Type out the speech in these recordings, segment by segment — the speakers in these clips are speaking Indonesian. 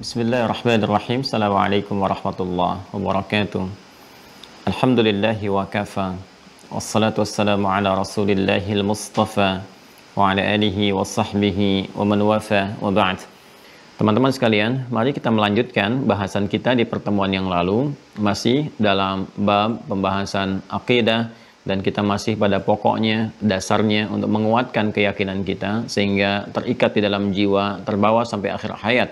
Bismillahirrahmanirrahim. Assalamualaikum warahmatullahi wabarakatuh. Alhamdulillahi wa kafa. Wassalatu wassalamu ala rasulillahil mustafa wa ala alihi wa sahbihi wa man wafa wa ba'd. Teman-teman sekalian, mari kita melanjutkan bahasan kita di pertemuan yang lalu, masih dalam bab pembahasan akidah, dan kita masih pada pokoknya, dasarnya untuk menguatkan keyakinan kita sehingga terikat di dalam jiwa, terbawa sampai akhir hayat.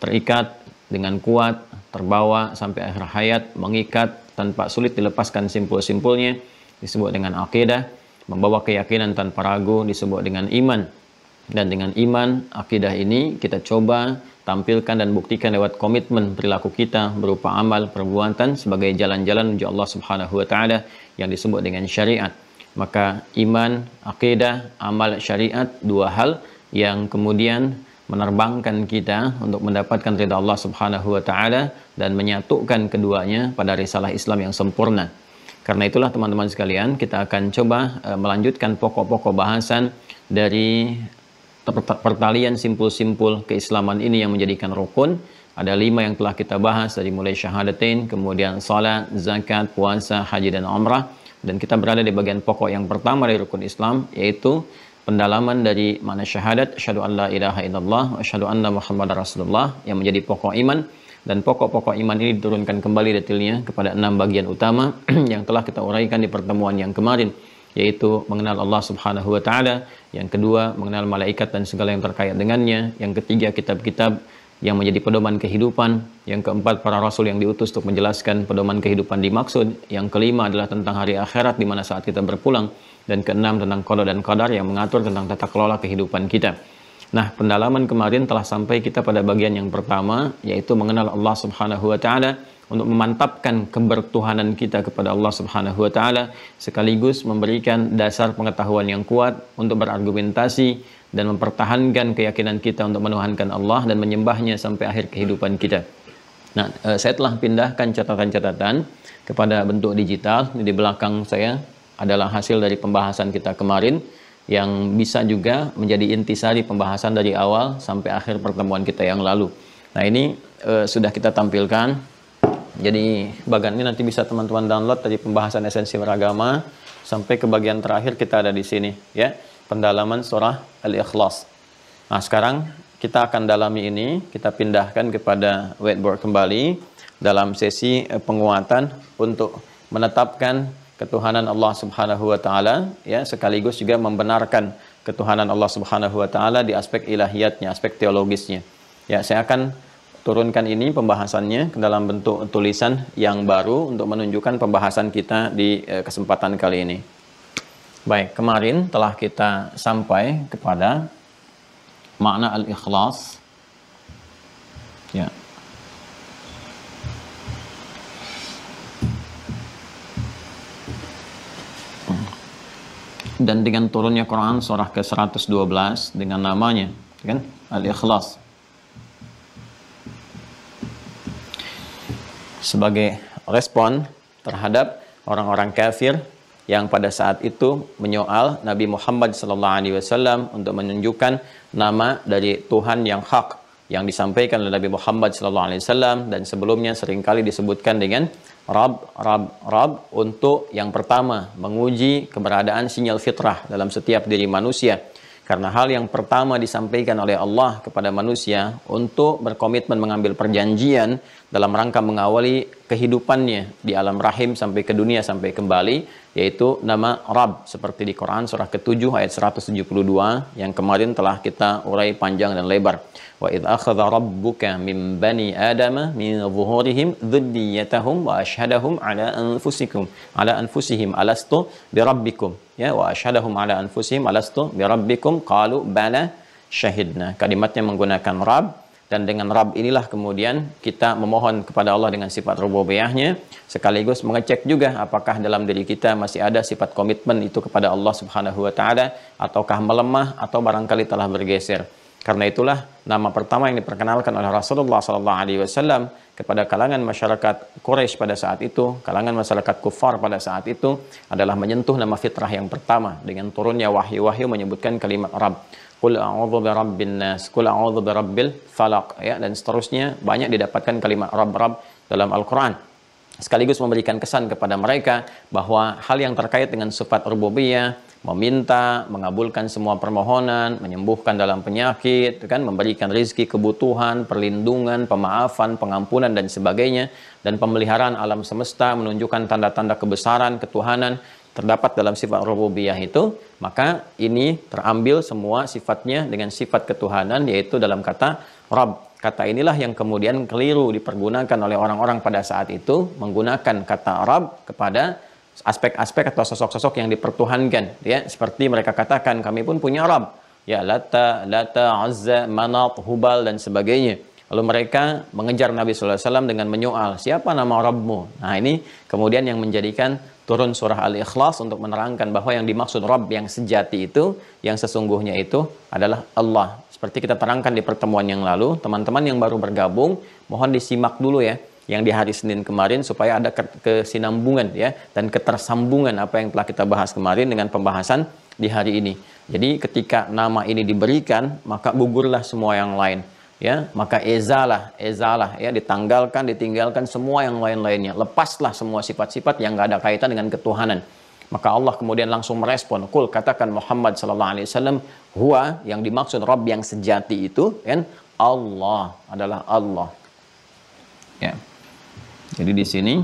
Terikat dengan kuat, terbawa sampai akhir hayat, mengikat tanpa sulit dilepaskan simpul-simpulnya, disebut dengan akidah. Membawa keyakinan tanpa ragu disebut dengan iman. Dan dengan iman, akidah ini kita coba tampilkan dan buktikan lewat komitmen perilaku kita berupa amal, perbuatan sebagai jalan-jalan menuju Allah Subhanahu wa taala yang disebut dengan syariat. Maka iman, akidah, amal, syariat, dua hal yang kemudian menerbangkan kita untuk mendapatkan ridha Allah Subhanahu wa taala dan menyatukan keduanya pada risalah Islam yang sempurna. Karena itulah teman-teman sekalian, kita akan coba melanjutkan pokok-pokok bahasan dari pertalian simpul-simpul keislaman ini yang menjadikan rukun. Ada 5 yang telah kita bahas, dari mulai syahadatain, kemudian salat, zakat, puasa, haji, dan umrah. Dan kita berada di bagian pokok yang pertama dari rukun Islam, yaitu pendalaman dari makna syahadat, asyhadu an la ilaha illallah wa asyhadu anna muhammadar rasulullah, yang menjadi pokok iman. Dan pokok-pokok iman ini diturunkan kembali detailnya kepada 6 bagian utama yang telah kita uraikan di pertemuan yang kemarin, yaitu mengenal Allah Subhanahu wa taala, yang kedua mengenal malaikat dan segala yang terkait dengannya, yang ketiga kitab-kitab yang menjadi pedoman kehidupan, yang keempat para rasul yang diutus untuk menjelaskan pedoman kehidupan dimaksud, yang kelima adalah tentang hari akhirat di mana saat kita berpulang, dan keenam tentang qada dan qadar yang mengatur tentang tata kelola kehidupan kita. Nah, pendalaman kemarin telah sampai kita pada bagian yang pertama, yaitu mengenal Allah Subhanahu wa taala, untuk memantapkan kebertuhanan kita kepada Allah Subhanahu wa taala, sekaligus memberikan dasar pengetahuan yang kuat untuk berargumentasi dan mempertahankan keyakinan kita untuk menuhankan Allah dan menyembahnya sampai akhir kehidupan kita. Nah, saya telah pindahkan catatan-catatan kepada bentuk digital. Di belakang saya adalah hasil dari pembahasan kita kemarin, yang bisa juga menjadi intisari pembahasan dari awal sampai akhir pertemuan kita yang lalu. Nah, ini sudah kita tampilkan. Jadi bagian ini nanti bisa teman-teman download dari pembahasan esensi beragama sampai ke bagian terakhir kita ada di sini, ya. Pendalaman surah Al-Ikhlas. Nah, sekarang kita akan dalami ini, kita pindahkan kepada whiteboard kembali dalam sesi penguatan untuk menetapkan ketuhanan Allah Subhanahu wa taala, ya, sekaligus juga membenarkan ketuhanan Allah Subhanahu wa taala di aspek ilahiyatnya, aspek teologisnya. Ya, saya akan turunkan ini pembahasannya ke dalam bentuk tulisan yang baru untuk menunjukkan pembahasan kita di kesempatan kali ini. Baik, kemarin telah kita sampai kepada makna al-ikhlas. Ya. Dan dengan turunnya Quran surah ke-112 dengan namanya, kan? Al-Ikhlas. Sebagai respon terhadap orang-orang kafir yang pada saat itu menyoal Nabi Muhammad SAW untuk menunjukkan nama dari Tuhan yang hak yang disampaikan oleh Nabi Muhammad SAW, dan sebelumnya seringkali disebutkan dengan Rab untuk yang pertama menguji keberadaan sinyal fitrah dalam setiap diri manusia. Karena hal yang pertama disampaikan oleh Allah kepada manusia untuk berkomitmen mengambil perjanjian dalam rangka mengawali kehidupannya di alam rahim sampai ke dunia sampai kembali, yaitu nama Rabb, seperti di Quran surah ke-7 ayat 172 yang kemarin telah kita urai panjang dan lebar. Wa idz akhadha rabbuka min bani adama min zuhurihim dzurriyyatahum wa asyhadahum ala anfusihim alastu birabbikum, ya, wa asyhadahum ala anfusihim alastu birabbikum qalu bala syahidna. Kalimatnya menggunakan Rabb, dan dengan Rabb inilah kemudian kita memohon kepada Allah dengan sifat rububiyahnya, sekaligus mengecek juga apakah dalam diri kita masih ada sifat komitmen itu kepada Allah Subhanahu wa taala ataukah melemah atau barangkali telah bergeser. Karena itulah nama pertama yang diperkenalkan oleh Rasulullah SAW kepada kalangan masyarakat Quraisy pada saat itu, kalangan masyarakat kufar pada saat itu adalah menyentuh nama fitrah yang pertama dengan turunnya wahyu-wahyu menyebutkan kalimat Rabb. Qul a'udzu birabbin nas, qul a'udzu birabbil falaq, ya, dan seterusnya banyak didapatkan kalimat Rabb dalam Al-Qur'an. Sekaligus memberikan kesan kepada mereka bahwa hal yang terkait dengan sifat rububiyah, meminta, mengabulkan semua permohonan, menyembuhkan dalam penyakit, kan, memberikan rizki, kebutuhan, perlindungan, pemaafan, pengampunan dan sebagainya, dan pemeliharaan alam semesta, menunjukkan tanda-tanda kebesaran, ketuhanan terdapat dalam sifat rububiyah itu, maka ini terambil semua sifatnya dengan sifat ketuhanan, yaitu dalam kata Rabb. Kata inilah yang kemudian keliru dipergunakan oleh orang-orang pada saat itu, menggunakan kata Rabb kepada aspek-aspek atau sosok-sosok yang dipertuhankan, ya, seperti mereka katakan kami pun punya Rabb, ya, Lata, Uzza, Manat, Hubal dan sebagainya. Lalu mereka mengejar Nabi SAW dengan menyoal, siapa nama Rabbmu? Nah, ini kemudian yang menjadikan turun surah Al-Ikhlas untuk menerangkan bahwa yang dimaksud Rabb yang sejati itu, yang sesungguhnya itu adalah Allah. Seperti kita terangkan di pertemuan yang lalu, teman-teman yang baru bergabung, mohon disimak dulu ya, yang di hari Senin kemarin supaya ada kesinambungan ya, dan ketersambungan apa yang telah kita bahas kemarin dengan pembahasan di hari ini. Jadi ketika nama ini diberikan, maka gugurlah semua yang lain. Ya, maka ezalah ya, ditinggalkan semua yang lain-lainnya. Lepaslah semua sifat-sifat yang nggak ada kaitan dengan ketuhanan. Maka Allah kemudian langsung merespon, "Qul," katakan Muhammad sallallahu alaihi wasallam, huwa, yang dimaksud Rabb yang sejati itu kan Allah, adalah Allah. Ya. Jadi di sini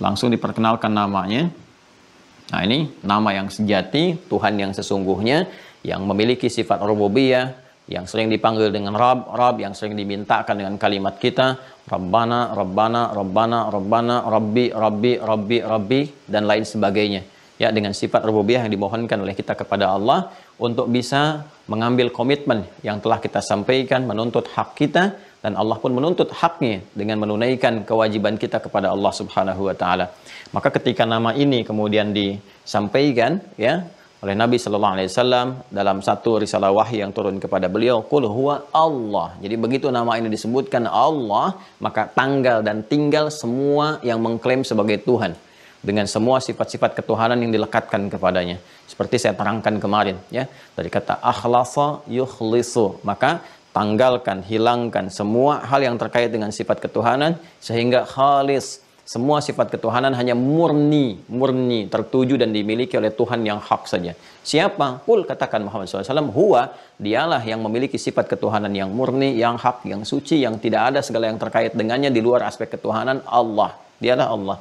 langsung diperkenalkan namanya. Nah, ini nama yang sejati, Tuhan yang sesungguhnya, yang memiliki sifat rububiyah, yang sering dipanggil dengan Rabb, yang sering dimintakan dengan kalimat kita, Rabbana, Rabbana, Rabbana, Rabbana, Rabbi, Rabbi, Rabbi, Rabbi, dan lain sebagainya. Ya, dengan sifat rububiyah yang dimohonkan oleh kita kepada Allah untuk bisa mengambil komitmen yang telah kita sampaikan, menuntut hak kita, dan Allah pun menuntut haknya dengan menunaikan kewajiban kita kepada Allah Subhanahu wa taala. Maka ketika nama ini kemudian disampaikan ya oleh Nabi sallallahu alaihi wasallam dalam satu risalah wahyu yang turun kepada beliau, qul huwa Allah. Jadi begitu nama ini disebutkan Allah, maka tanggal dan tinggal semua yang mengklaim sebagai Tuhan dengan semua sifat-sifat ketuhanan yang dilekatkan kepadanya. Seperti saya terangkan kemarin ya, dari kata akhlasa yukhlisu, maka tanggalkan, hilangkan semua hal yang terkait dengan sifat ketuhanan sehingga khalis. Semua sifat ketuhanan hanya murni tertuju dan dimiliki oleh Tuhan yang hak saja. Siapa? Qul, katakan Muhammad SAW, huwa, dialah yang memiliki sifat ketuhanan yang murni, yang hak, yang suci, yang tidak ada segala yang terkait dengannya di luar aspek ketuhanan. Allah, dialah Allah.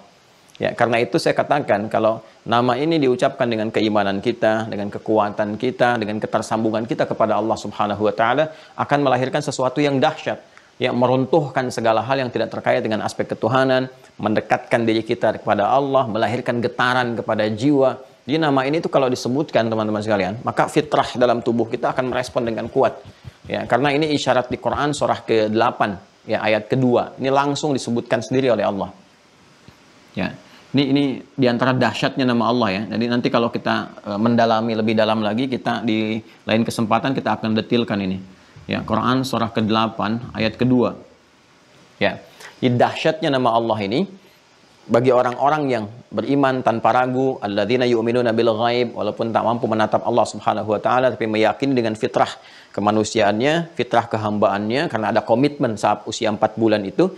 Ya, karena itu saya katakan kalau nama ini diucapkan dengan keimanan kita, dengan kekuatan kita, dengan ketersambungan kita kepada Allah Subhanahu wa taala, akan melahirkan sesuatu yang dahsyat, yang meruntuhkan segala hal yang tidak terkait dengan aspek ketuhanan, mendekatkan diri kita kepada Allah, melahirkan getaran kepada jiwa. Jadi nama ini itu kalau disebutkan teman-teman sekalian, maka fitrah dalam tubuh kita akan merespon dengan kuat. Ya, karena ini isyarat di Quran surah ke-8, ya, ayat kedua. Ini langsung disebutkan sendiri oleh Allah. Ya. Ini diantara dahsyatnya nama Allah ya. Jadi nanti kalau kita mendalami lebih dalam lagi, kita di lain kesempatan kita akan detilkan ini. Ya, Quran surah ke-8 ayat kedua. Ya, di dahsyatnya nama Allah ini bagi orang-orang yang beriman tanpa ragu, alladzina yu'minuna bil ghaib, walaupun tak mampu menatap Allah Subhanahu wa taala tapi meyakini dengan fitrah kemanusiaannya, fitrah kehambaannya, karena ada komitmen saat usia 4 bulan itu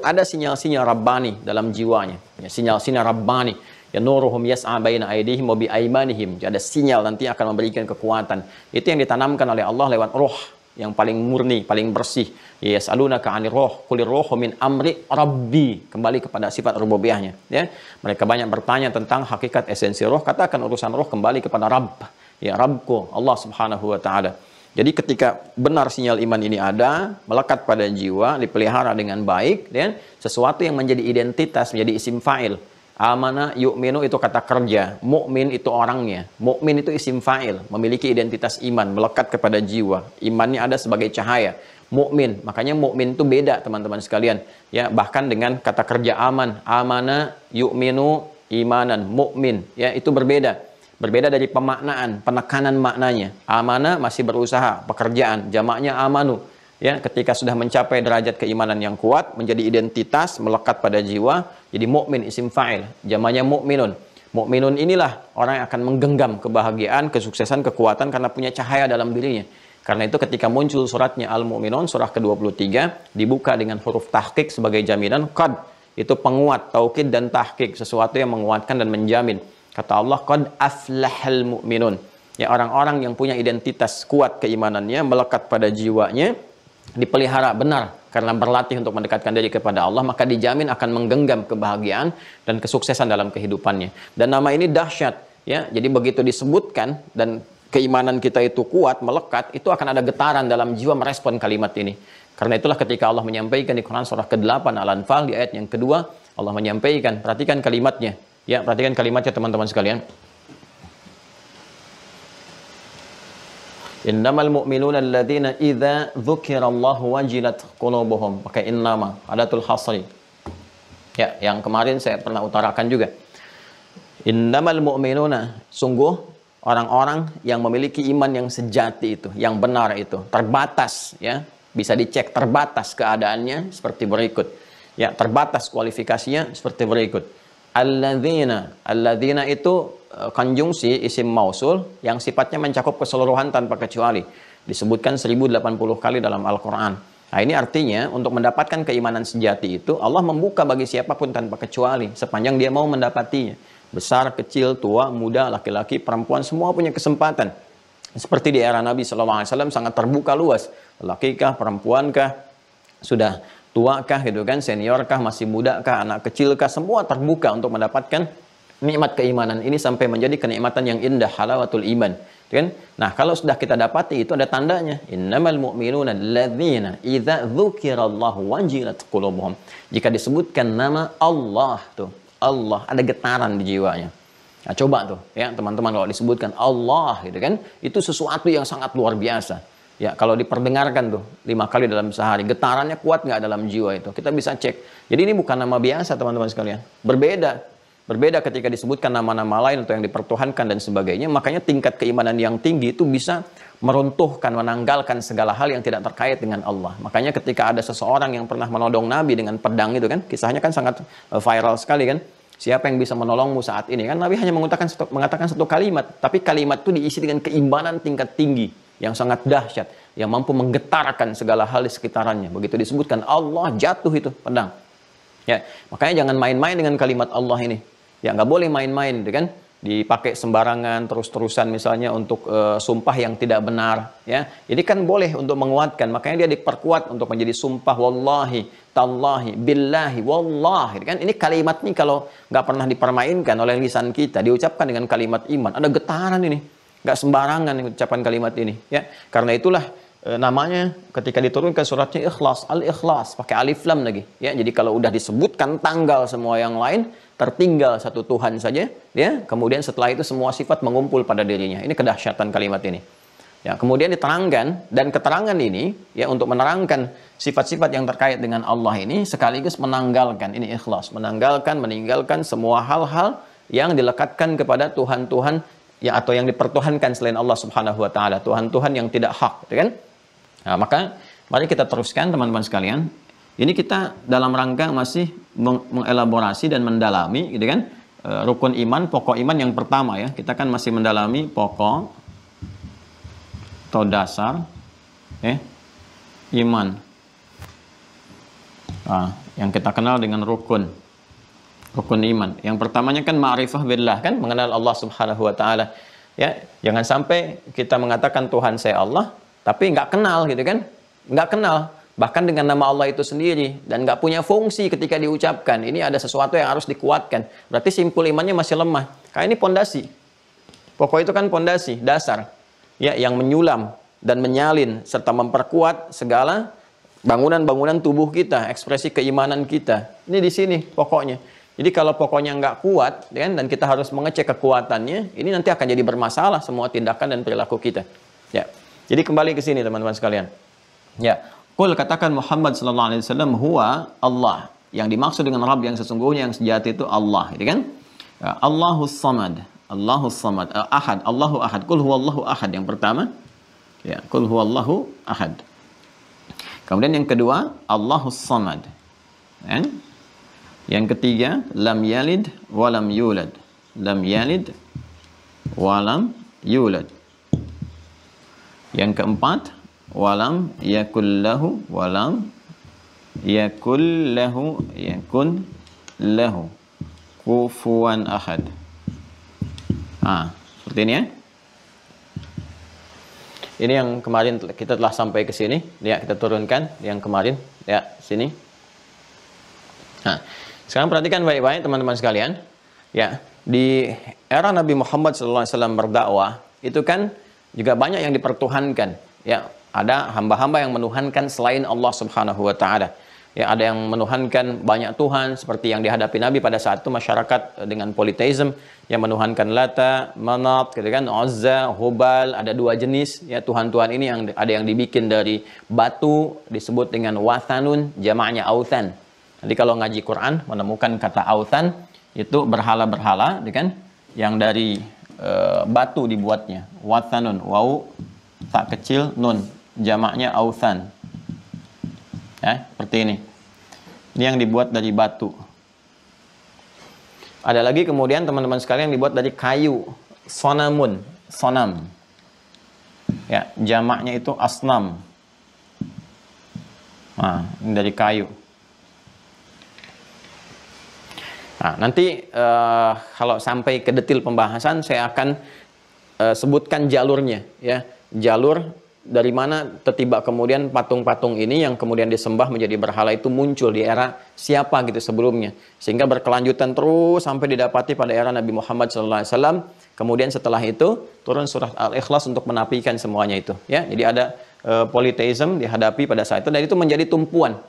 ada sinyal-sinyal Rabbani dalam jiwanya. Ya, sinyal-sinyal Rabbani. Ya, nuruhum yas'a baina aydihim wa bi aymanihim. Ada sinyal nanti akan memberikan kekuatan. Itu yang ditanamkan oleh Allah lewat roh yang paling murni, paling bersih. Yas'alunaka 'anir ruh, qulir ruhu min amri rabbi. Kembali kepada sifat rububiyahnya, ya. Mereka banyak bertanya tentang hakikat esensi roh, katakan urusan roh kembali kepada Rabb. Ya, Rabbku, Allah Subhanahu wa taala. Jadi ketika benar sinyal iman ini ada, melekat pada jiwa, dipelihara dengan baik, ya, sesuatu yang menjadi identitas, menjadi isim fa'il. Amana yu'minu itu kata kerja, mukmin itu orangnya, mukmin itu isim fa'il, memiliki identitas iman, melekat kepada jiwa. Imannya ada sebagai cahaya. Mukmin, makanya mukmin itu beda teman-teman sekalian. Ya, bahkan dengan kata kerja aman, amana yu'minu imanan, mukmin, ya, itu berbeda. Berbeda dari pemaknaan, penekanan maknanya. Amana masih berusaha, pekerjaan, jamaknya amanu. Ya, ketika sudah mencapai derajat keimanan yang kuat, menjadi identitas, melekat pada jiwa, jadi mukmin isim fa'il, jamaknya mukminun. Mukminun inilah orang yang akan menggenggam kebahagiaan, kesuksesan, kekuatan karena punya cahaya dalam dirinya. Karena itu ketika muncul suratnya Al-Mu'minun, surah ke-23, dibuka dengan huruf tahqiq sebagai jaminan, qad, itu penguat, taukid dan tahqiq, sesuatu yang menguatkan dan menjamin. Kata Allah, qad aflahal mu'minun. Ya, orang-orang yang punya identitas kuat keimanannya, melekat pada jiwanya, dipelihara benar karena berlatih untuk mendekatkan diri kepada Allah, maka dijamin akan menggenggam kebahagiaan dan kesuksesan dalam kehidupannya. Dan nama ini dahsyat, ya. Jadi begitu disebutkan dan keimanan kita itu kuat, melekat, itu akan ada getaran dalam jiwa merespon kalimat ini. Karena itulah ketika Allah menyampaikan di Quran surah ke-8 Al-Anfal di ayat yang kedua, Allah menyampaikan, perhatikan kalimatnya. Ya, perhatikan kalimatnya teman-teman sekalian. Innamal mu'minuna alladzina idza dzukirallahu wajilat qulubuhum. Pakai innama, adatul hasri. Ya, yang kemarin saya pernah utarakan juga. Innamal mu'minuna, sungguh orang-orang yang memiliki iman yang sejati itu, yang benar itu, terbatas ya. Bisa dicek terbatas keadaannya seperti berikut. Ya, terbatas kualifikasinya seperti berikut. Alladzina itu konjungsi isim mausul yang sifatnya mencakup keseluruhan tanpa kecuali. Disebutkan 1080 kali dalam Al-Quran. Nah, ini artinya untuk mendapatkan keimanan sejati itu Allah membuka bagi siapapun tanpa kecuali sepanjang dia mau mendapatinya. Besar, kecil, tua, muda, laki-laki, perempuan, semua punya kesempatan. Seperti di era Nabi SAW sangat terbuka luas. Laki-kah, perempuankah, sudah tuakah gitu kan, seniorkah, masih mudakah, anak kecilkah, semua terbuka untuk mendapatkan nikmat keimanan ini sampai menjadi kenikmatan yang indah, halawatul iman, kan? Nah, kalau sudah kita dapati itu ada tandanya. Innamal mu'minuna alladzina idza dzukirallahu wajilat qulubuhum. Jika disebutkan nama Allah tuh, Allah ada getaran di jiwanya. Nah, coba tuh ya teman-teman, kalau disebutkan Allah gitu kan, itu sesuatu yang sangat luar biasa. Ya, kalau diperdengarkan tuh 5 kali dalam sehari, getarannya kuat nggak dalam jiwa itu? Kita bisa cek. Jadi ini bukan nama biasa teman-teman sekalian. Berbeda ketika disebutkan nama-nama lain atau yang dipertuhankan dan sebagainya. Makanya tingkat keimanan yang tinggi itu bisa meruntuhkan, menanggalkan segala hal yang tidak terkait dengan Allah. Makanya ketika ada seseorang yang pernah menodong Nabi dengan pedang itu kan, kisahnya kan sangat viral sekali kan. Siapa yang bisa menolongmu saat ini? Kan Nabi hanya mengatakan satu kalimat, tapi kalimat itu diisi dengan keimanan tingkat tinggi yang sangat dahsyat, yang mampu menggetarkan segala hal di sekitarannya. Begitu disebutkan Allah, jatuh itu pedang. Ya, makanya jangan main-main dengan kalimat Allah ini. Ya, nggak boleh main-main, kan? Dipakai sembarangan terus-terusan misalnya untuk sumpah yang tidak benar. Ya, ini kan boleh untuk menguatkan. Makanya dia diperkuat untuk menjadi sumpah wallahi, tallahi, billahi, wallahi. Kan? Ini kalimat ini kalau nggak pernah dipermainkan oleh lisan kita, diucapkan dengan kalimat iman, ada getaran ini. Nggak sembarangan ucapan kalimat ini. Ya, karena itulah namanya ketika diturunkan suratnya Ikhlas, Al-Ikhlas, pakai alif lam lagi. Ya, jadi kalau udah disebutkan tanggal semua yang lain, tertinggal satu Tuhan saja, ya. Kemudian setelah itu semua sifat mengumpul pada dirinya. Ini kedahsyatan kalimat ini. Ya, kemudian diterangkan, dan keterangan ini ya untuk menerangkan sifat-sifat yang terkait dengan Allah ini sekaligus menanggalkan, ini ikhlas, meninggalkan semua hal-hal yang dilekatkan kepada Tuhan-Tuhan ya, atau yang dipertuhankan selain Allah Subhanahu wa taala, Tuhan-Tuhan yang tidak hak, gitu kan? Nah, maka mari kita teruskan teman-teman sekalian. Ini kita dalam rangka masih mengelaborasi dan mendalami, gitu kan? Rukun iman, pokok iman yang pertama ya. Kita kan masih mendalami pokok atau dasar iman. Nah, yang kita kenal dengan rukun iman. Yang pertamanya kan ma'rifah billah, kan mengenal Allah Subhanahu wa taala. Ya, jangan sampai kita mengatakan Tuhan saya Allah, tapi nggak kenal gitu kan? Nggak kenal. Bahkan dengan nama Allah itu sendiri, dan nggak punya fungsi ketika diucapkan. Ini ada sesuatu yang harus dikuatkan. Berarti simpul imannya masih lemah. Karena ini pondasi. Pokok itu kan pondasi, dasar. Ya, yang menyulam dan menyalin serta memperkuat segala bangunan-bangunan tubuh kita, ekspresi keimanan kita. Ini di sini pokoknya. Jadi kalau pokoknya nggak kuat, kan, dan kita harus mengecek kekuatannya, ini nanti akan jadi bermasalah semua tindakan dan perilaku kita. Ya. Jadi kembali ke sini teman-teman sekalian. Ya. Qul, katakan Muhammad sallallahu alaihi wasallam, huwa Allah. Yang dimaksud dengan Rabb yang sesungguhnya yang sejati itu Allah, gitu kan? Allahus Samad. Allahus samad, ahad, Allahu ahad. Qul huwallahu ahad yang pertama. Ya, qul huwallahu ahad. Kemudian yang kedua, Allahus samad. Ya. Yang ketiga, lam yalid wa lam yulad. Lam yalid wa lam yulad. Yang keempat, walam yakul lahu yakun lahu kufuwan ahad. Seperti ini ya. Ini yang kemarin kita telah sampai ke sini. Ya, kita turunkan yang kemarin. Ya, sini. Nah, sekarang perhatikan baik-baik teman-teman sekalian. Ya, di era Nabi Muhammad SAW berdakwah, itu kan juga banyak yang dipertuhankan. Ya, ada hamba-hamba yang menuhankan selain Allah Subhanahu wa taala. Ya, ada yang menuhankan banyak tuhan seperti yang dihadapi Nabi pada saat itu, masyarakat dengan politeisme yang menuhankan Lata, Manat, gitu kan, Uzza, Hubal, ada dua jenis ya tuhan-tuhan ini, yang ada yang dibikin dari batu disebut dengan wathanun, jamaknya authan. Jadi kalau ngaji Quran menemukan kata authan itu berhala-berhala, gitu kan, yang dari batu dibuatnya. Wathanun, waw tak kecil nun, jamaknya authan. Ya, seperti ini. Ini yang dibuat dari batu. Ada lagi kemudian teman-teman sekalian yang dibuat dari kayu, sonamun, sonam. Ya, jamaknya itu asnam. Nah, ini dari kayu. Nah, nanti kalau sampai ke detail pembahasan saya akan sebutkan jalurnya, ya, jalur dari mana tiba kemudian patung-patung ini yang kemudian disembah menjadi berhala itu muncul di era siapa gitu sebelumnya, sehingga berkelanjutan terus sampai didapati pada era Nabi Muhammad SAW. Kemudian setelah itu turun surat Al-Ikhlas untuk menafikan semuanya itu, ya. Jadi ada politeisme dihadapi pada saat itu, dan itu menjadi tumpuan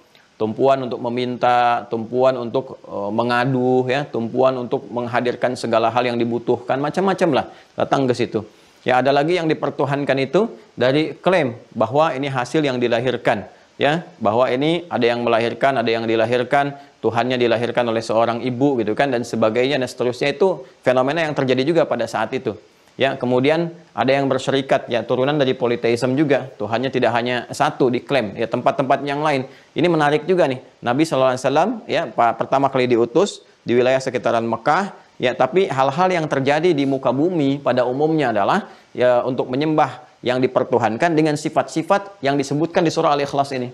untuk meminta, tumpuan untuk mengadu, ya, tumpuan untuk menghadirkan segala hal yang dibutuhkan, macam-macam lah datang ke situ. Ya, ada lagi yang dipertuhankan itu dari klaim bahwa ini hasil yang dilahirkan, ya, bahwa ini ada yang melahirkan, ada yang dilahirkan, Tuhannya dilahirkan oleh seorang ibu gitu kan, dan sebagainya dan seterusnya. Itu fenomena yang terjadi juga pada saat itu. Ya, kemudian ada yang berserikat, ya, turunan dari politeisme juga. Tuhannya tidak hanya satu diklaim, ya, tempat-tempat yang lain. Ini menarik juga nih. Nabi SAW ya pertama kali diutus di wilayah sekitaran Mekah. Ya, tapi hal-hal yang terjadi di muka bumi pada umumnya adalah ya untuk menyembah yang dipertuhankan dengan sifat-sifat yang disebutkan di surah Al-Ikhlas ini.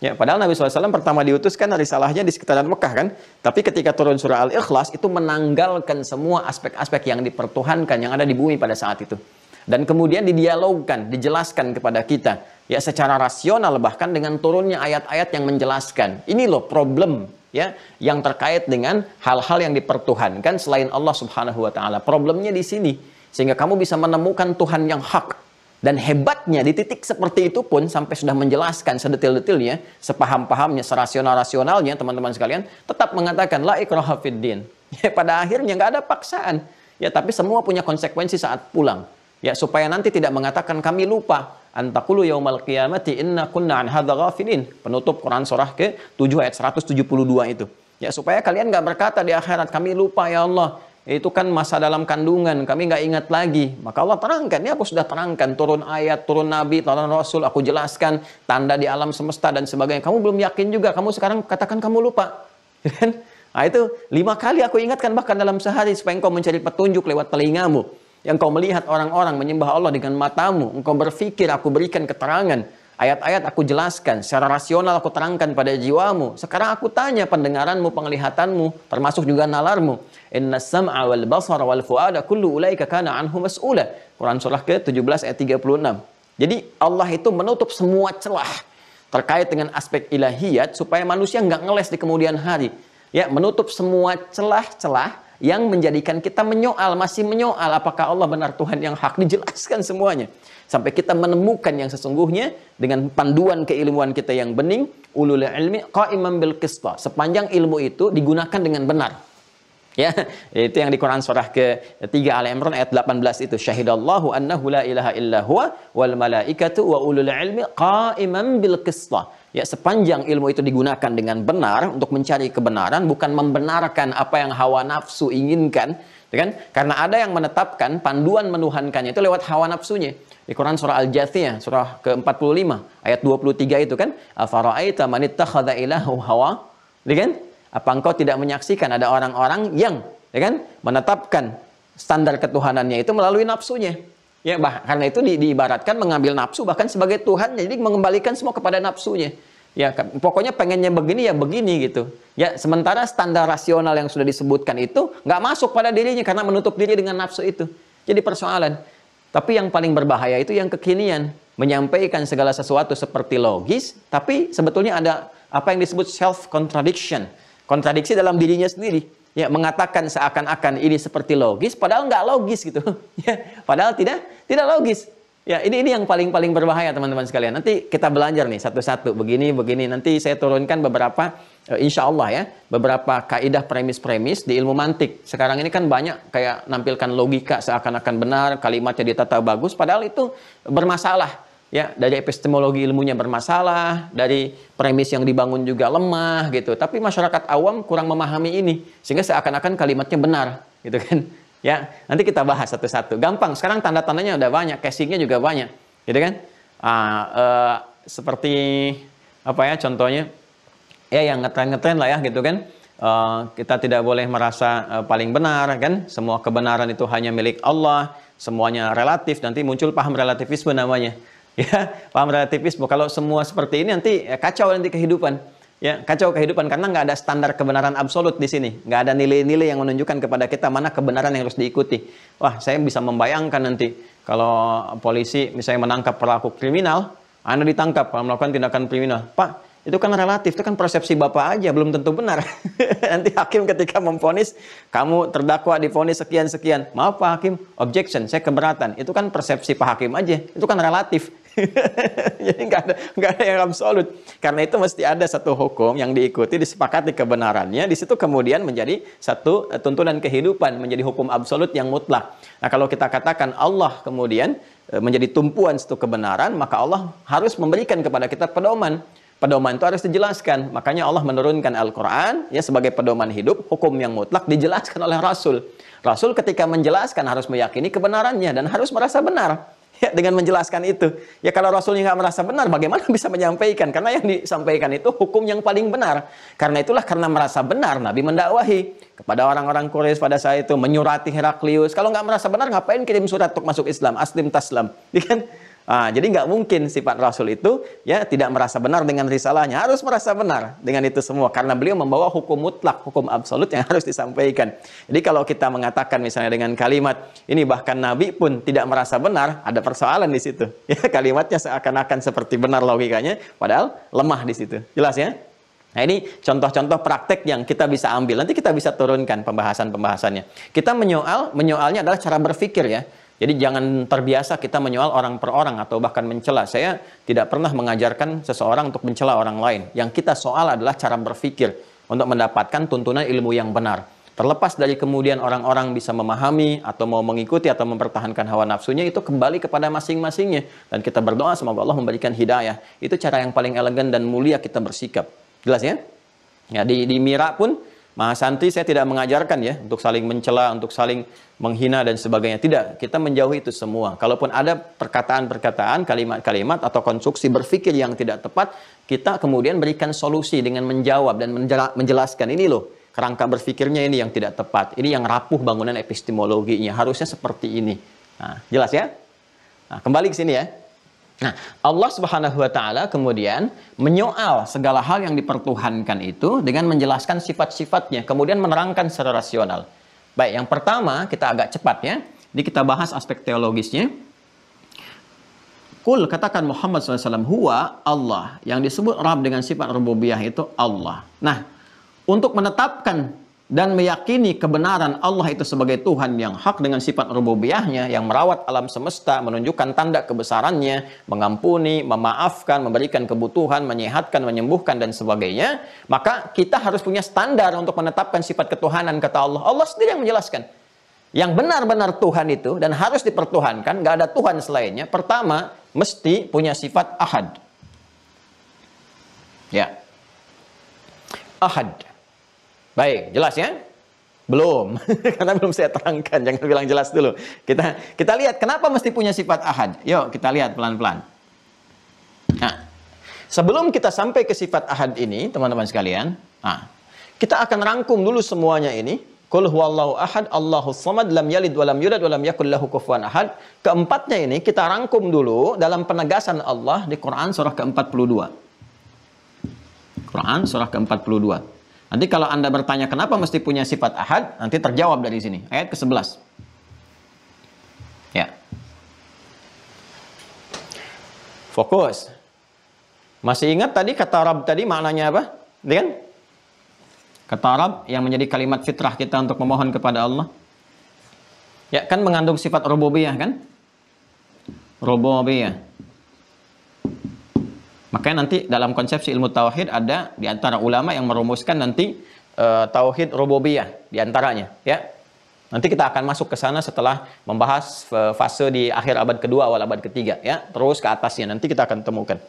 Ya, padahal Nabi SAW pertama diutus kan risalahnya di sekitaran Mekah kan. Tapi ketika turun surah Al-Ikhlas itu menanggalkan semua aspek-aspek yang dipertuhankan yang ada di bumi pada saat itu. Dan kemudian didialogkan, dijelaskan kepada kita ya secara rasional, bahkan dengan turunnya ayat-ayat yang menjelaskan. Ini loh problem, ya, yang terkait dengan hal-hal yang dipertuhankan selain Allah Subhanahu wa taala. Problemnya di sini, sehingga kamu bisa menemukan Tuhan yang hak. Dan hebatnya di titik seperti itu pun sampai sudah menjelaskan sedetail-detailnya, sepaham-pahamnya, serasional-rasionalnya, teman-teman sekalian, tetap mengatakan la ikraha fid din. Ya, pada akhirnya nggak ada paksaan. Ya, tapi semua punya konsekuensi saat pulang. Ya, supaya nanti tidak mengatakan kami lupa. Antaqulu yaumal qiyamati inna kunna an hadza ghafilin. Penutup Quran surah ke-7 ayat 172 itu. Ya, supaya kalian nggak berkata di akhirat kami lupa ya Allah. Itu kan masa dalam kandungan, kami nggak ingat lagi. Maka Allah terangkan, ya aku sudah terangkan, turun ayat, turun nabi, turun rasul, aku jelaskan tanda di alam semesta dan sebagainya. Kamu belum yakin juga, kamu sekarang katakan kamu lupa. Nah, itu 5 kali aku ingatkan bahkan dalam sehari supaya engkau mencari petunjuk lewat telingamu. Yang kau melihat orang-orang menyembah Allah dengan matamu, engkau berpikir aku berikan keterangan, ayat-ayat aku jelaskan, secara rasional aku terangkan pada jiwamu. Sekarang aku tanya pendengaranmu, penglihatanmu, termasuk juga nalarmu. Inna sam'a wal basara wal fu'ada kullu ulaika kana anhu mas'ula. Quran surah ke-17 ayat 36. Jadi Allah itu menutup semua celah terkait dengan aspek ilahiyat supaya manusia nggak ngeles di kemudian hari. Ya, menutup semua celah-celah yang menjadikan kita masih menyoal apakah Allah benar Tuhan yang hak, dijelaskan semuanya. Sampai kita menemukan yang sesungguhnya dengan panduan keilmuan kita yang bening, ulul ilmi qa'iman bil qista. Sepanjang ilmu itu digunakan dengan benar. Ya, itu yang di Quran surah ke-3 Al-Imran ayat 18 itu. Syahidallahu annahu la ilaha illa huwa wal malaikatu wa ulul ilmi qa'iman bil qista. Ya, sepanjang ilmu itu digunakan dengan benar untuk mencari kebenaran, bukan membenarkan apa yang hawa nafsu inginkan, Ya kan? Karena ada yang menetapkan panduan menuhankannya itu lewat hawa nafsunya. Di Quran surah Al-Jathiyah, surah ke-45, ayat 23 itu kan, afara'aita man ittakhadha ilahu hawa? Ya kan? Apa engkau tidak menyaksikan ada orang-orang yang, ya kan, menetapkan standar ketuhanannya itu melalui nafsunya. Ya, karena itu diibaratkan mengambil nafsu bahkan sebagai Tuhan, jadi mengembalikan semua kepada nafsunya. Ya, pokoknya pengennya begini ya begini gitu. Ya, sementara standar rasional yang sudah disebutkan itu nggak masuk pada dirinya karena menutup diri dengan nafsu itu. Jadi persoalan. Tapi yang paling berbahaya itu yang kekinian, menyampaikan segala sesuatu seperti logis, tapi sebetulnya ada apa yang disebut self contradiction, kontradiksi dalam dirinya sendiri. Ya, mengatakan seakan-akan ini seperti logis, padahal nggak logis gitu. Ya, padahal tidak logis. Ya, ini yang paling berbahaya teman-teman sekalian. Nanti kita belajar nih satu-satu begini. Nanti saya turunkan beberapa insya Allah ya, beberapa kaidah premis-premis di ilmu mantik. Sekarang ini kan banyak kayak nampilkan logika seakan-akan benar, kalimatnya ditata bagus, padahal itu bermasalah. Ya, dari epistemologi ilmunya bermasalah, dari premis yang dibangun juga lemah gitu. Tapi masyarakat awam kurang memahami ini sehingga seakan-akan kalimatnya benar, gitu kan. Ya, nanti kita bahas satu-satu. Gampang. Sekarang tanda-tandanya udah banyak, casingnya juga banyak, gitu kan? Seperti apa ya contohnya? Ya, yang ngetren-ngetren lah ya, gitu kan? Kita tidak boleh merasa paling benar, kan? Semua kebenaran itu hanya milik Allah, semuanya relatif. Nanti muncul paham relativisme namanya. Ya, paham relativisme. Kalau semua seperti ini nanti kacau nanti kehidupan. Ya, kacau kehidupan karena nggak ada standar kebenaran absolut di sini. Nggak ada nilai-nilai yang menunjukkan kepada kita mana kebenaran yang harus diikuti. Wah, saya bisa membayangkan nanti kalau polisi misalnya menangkap pelaku kriminal, Anda ditangkap melakukan tindakan kriminal. Pak, itu kan relatif, itu kan persepsi Bapak aja, belum tentu benar. Nanti hakim ketika memvonis, kamu terdakwa divonis sekian-sekian. Maaf Pak Hakim, objection, saya keberatan. Itu kan persepsi Pak Hakim aja, itu kan relatif. Jadi nggak ada yang absolut. Karena itu mesti ada satu hukum yang diikuti, disepakati kebenarannya. Di situ kemudian menjadi satu tuntunan kehidupan, menjadi hukum absolut yang mutlak. Nah, kalau kita katakan Allah kemudian menjadi tumpuan satu kebenaran, maka Allah harus memberikan kepada kita pedoman. Pedoman itu harus dijelaskan. Makanya Allah menurunkan Al-Quran ya sebagai pedoman hidup, hukum yang mutlak dijelaskan oleh Rasul. Rasul ketika menjelaskan harus meyakini kebenarannya dan harus merasa benar. Ya, dengan menjelaskan itu. Ya, kalau Rasulnya nggak merasa benar, bagaimana bisa menyampaikan? Karena yang disampaikan itu hukum yang paling benar. Karena itulah, karena merasa benar, Nabi mendakwahi kepada orang-orang Quraisy pada saat itu, menyurati Heraklius. Kalau nggak merasa benar, ngapain kirim surat untuk masuk Islam? Aslim taslam. Ya kan? Jadi nggak mungkin sifat Rasul itu ya tidak merasa benar dengan risalahnya, harus merasa benar dengan itu semua karena beliau membawa hukum mutlak, hukum absolut yang harus disampaikan. Jadi kalau kita mengatakan misalnya dengan kalimat ini bahkan Nabi pun tidak merasa benar, ada persoalan di situ. Ya, kalimatnya seakan-akan seperti benar logikanya, padahal lemah di situ. Jelas ya? Nah, ini contoh-contoh praktek yang kita bisa ambil. Nanti kita bisa turunkan pembahasan-pembahasannya. Kita menyoalnya adalah cara berpikir ya. Jadi jangan terbiasa kita menyoal orang per orang atau bahkan mencela. Saya tidak pernah mengajarkan seseorang untuk mencela orang lain. Yang kita soal adalah cara berpikir untuk mendapatkan tuntunan ilmu yang benar. Terlepas dari kemudian orang-orang bisa memahami atau mau mengikuti atau mempertahankan hawa nafsunya, itu kembali kepada masing-masingnya. Dan kita berdoa semoga Allah memberikan hidayah. Itu cara yang paling elegan dan mulia kita bersikap. Jelas ya? Ya, di Mira pun Mahasantri saya tidak mengajarkan ya untuk saling mencela, untuk saling menghina dan sebagainya. Tidak, kita menjauhi itu semua. Kalaupun ada perkataan-perkataan, kalimat-kalimat atau konstruksi berpikir yang tidak tepat, kita kemudian berikan solusi dengan menjawab dan menjelaskan ini loh, kerangka berpikirnya ini yang tidak tepat. Ini yang rapuh bangunan epistemologinya. Harusnya seperti ini. Nah, jelas ya? Nah, kembali ke sini ya. Nah, Allah Subhanahu wa Ta'ala kemudian menyoal segala hal yang dipertuhankan itu dengan menjelaskan sifat-sifatnya, kemudian menerangkan secara rasional. Baik, yang pertama kita agak cepat ya. Jadi kita bahas aspek teologisnya. Qul, katakan Muhammad SAW, huwa Allah. Yang disebut Rabb dengan sifat rububiyah itu Allah. Nah, untuk menetapkan dan meyakini kebenaran Allah itu sebagai Tuhan yang hak dengan sifat rububiyahnya, yang merawat alam semesta, menunjukkan tanda kebesarannya, mengampuni, memaafkan, memberikan kebutuhan, menyehatkan, menyembuhkan, dan sebagainya, maka kita harus punya standar untuk menetapkan sifat ketuhanan, kata Allah. Allah sendiri yang menjelaskan. Yang benar-benar Tuhan itu, dan harus dipertuhankan, nggak ada Tuhan selainnya, pertama, mesti punya sifat ahad. Ya. Ahad. Baik, jelas ya? Belum, karena belum saya terangkan. Jangan bilang jelas dulu. Kita lihat kenapa mesti punya sifat ahad. Yuk kita lihat pelan-pelan. Nah, sebelum kita sampai ke sifat ahad ini, teman-teman sekalian, kita akan rangkum dulu semuanya ini. Qul huwallahu ahad, Allahus samad, lam yalid walam yulad walam yakul lahu kufuwan ahad. Keempatnya ini kita rangkum dulu dalam penegasan Allah di Quran surah ke-42. Quran surah ke-42. Nanti kalau Anda bertanya kenapa mesti punya sifat ahad, nanti terjawab dari sini. Ayat ke-11. Ya. Fokus. Masih ingat tadi kata Rabb tadi maknanya apa? Kan? Kata Arab yang menjadi kalimat fitrah kita untuk memohon kepada Allah. Ya kan mengandung sifat rububiyah kan? Rububiyah. Makanya nanti dalam konsepsi ilmu tauhid ada di antara ulama yang merumuskan nanti tauhid rububiyah di antaranya, ya. Nanti kita akan masuk ke sana setelah membahas fase di akhir abad kedua awal abad ketiga, ya. Terus ke atasnya nanti kita akan temukan.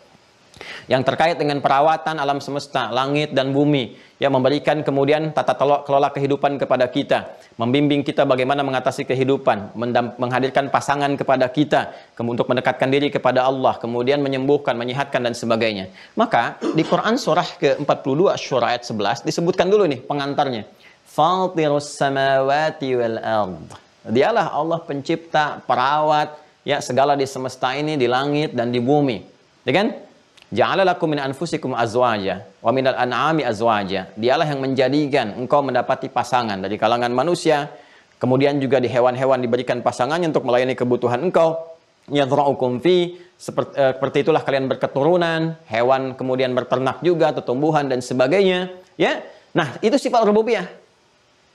Yang terkait dengan perawatan alam semesta, langit dan bumi, yang memberikan kemudian tata kelola kehidupan kepada kita, membimbing kita bagaimana mengatasi kehidupan, menghadirkan pasangan kepada kita, untuk mendekatkan diri kepada Allah, kemudian menyembuhkan, menyehatkan dan sebagainya. Maka di Quran surah ke-42 Asy-Syura ayat 11 disebutkan dulu nih pengantarnya. Fatirus samawati wal ard. Dialah Allah pencipta, perawat, ya segala di semesta ini, di langit dan di bumi. Ya kan? Ja'ala lakum min anfusikum azwaja wa minal an'ami azwaja. Dialah yang menjadikan engkau mendapati pasangan dari kalangan manusia, kemudian juga di hewan-hewan diberikan pasangannya untuk melayani kebutuhan engkau. Yadhra'ukum fi, seperti itulah kalian berketurunan, hewan kemudian berternak juga, tumbuhan dan sebagainya, ya. Nah, itu sifat rububiyah.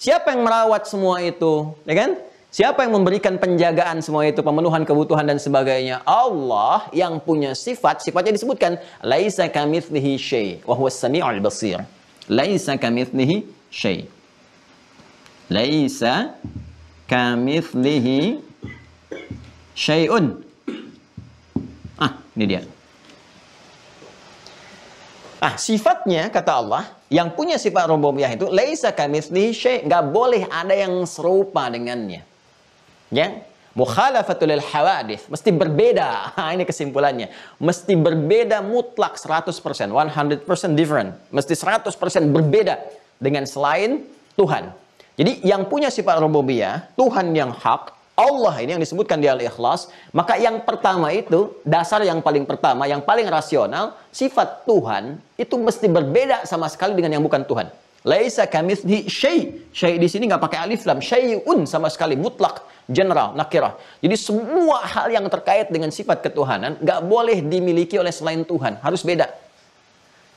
Siapa yang merawat semua itu, ya kan? Siapa yang memberikan penjagaan semua itu, pemenuhan kebutuhan dan sebagainya? Allah yang punya sifatnya disebutkan laisa kamitslihi syai' wa huwas samiul basir. Laisa kamitslihi syai'. Laisa kamitslihi syai'un. Ini dia. Sifatnya kata Allah yang punya sifat rububiyah itu laisa kamitslihi syai', enggak boleh ada yang serupa dengannya. Ya, mukhalafatul hawadits, mesti berbeda. Ini kesimpulannya. Mesti berbeda mutlak 100%, 100% different. Mesti 100% berbeda dengan selain Tuhan. Jadi yang punya sifat rububiyah, Tuhan yang hak, Allah ini yang disebutkan di Al-Ikhlas, maka yang pertama itu, dasar yang paling pertama, yang paling rasional, sifat Tuhan itu mesti berbeda sama sekali dengan yang bukan Tuhan. Laisa kamitslihi syai'. Syai' di sini nggak pakai alif lam, syai'un sama sekali, mutlak, general, nakirah. Jadi semua hal yang terkait dengan sifat ketuhanan nggak boleh dimiliki oleh selain Tuhan, harus beda.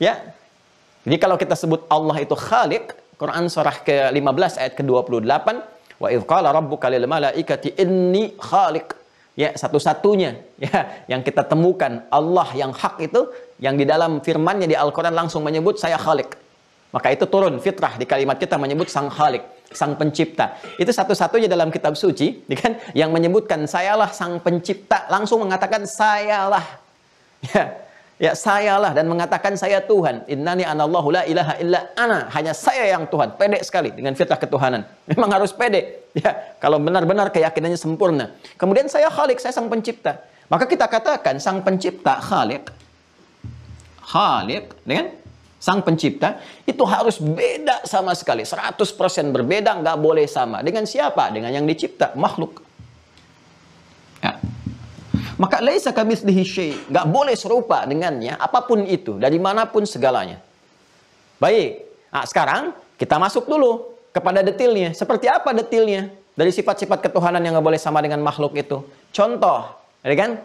Ya. Jadi kalau kita sebut Allah itu Khaliq, Quran surah ke-15 ayat ke-28, wa idz qala rabbuka lil malaikati inni khaliq. Ya, satu-satunya ya yang kita temukan Allah yang hak itu yang di dalam firman-Nya di Al-Qur'an langsung menyebut saya Khaliq. Maka itu turun fitrah di kalimat kita menyebut sang Khaliq, sang pencipta. Itu satu-satunya dalam kitab suci, kan, yang menyebutkan sayalah sang pencipta, langsung mengatakan sayalah. Ya, sayalah dan mengatakan saya Tuhan. Innani anallahu la ilaha illa ana. Hanya saya yang Tuhan. Pede sekali dengan fitrah ketuhanan. Memang harus pede. Ya, kalau benar-benar keyakinannya sempurna. Kemudian saya Khaliq, saya sang pencipta. Maka kita katakan sang pencipta Khaliq. Khaliq, kan? Sang pencipta itu harus beda sama sekali, 100% berbeda, nggak boleh sama. Dengan siapa? Dengan yang dicipta, makhluk. Ya. Maka laisa kamitslihi syai', nggak boleh serupa dengannya apapun itu, dari manapun segalanya. Baik. Sekarang kita masuk dulu kepada detailnya. Seperti apa detailnya dari sifat-sifat ketuhanan yang nggak boleh sama dengan makhluk itu? Contoh, ya kan?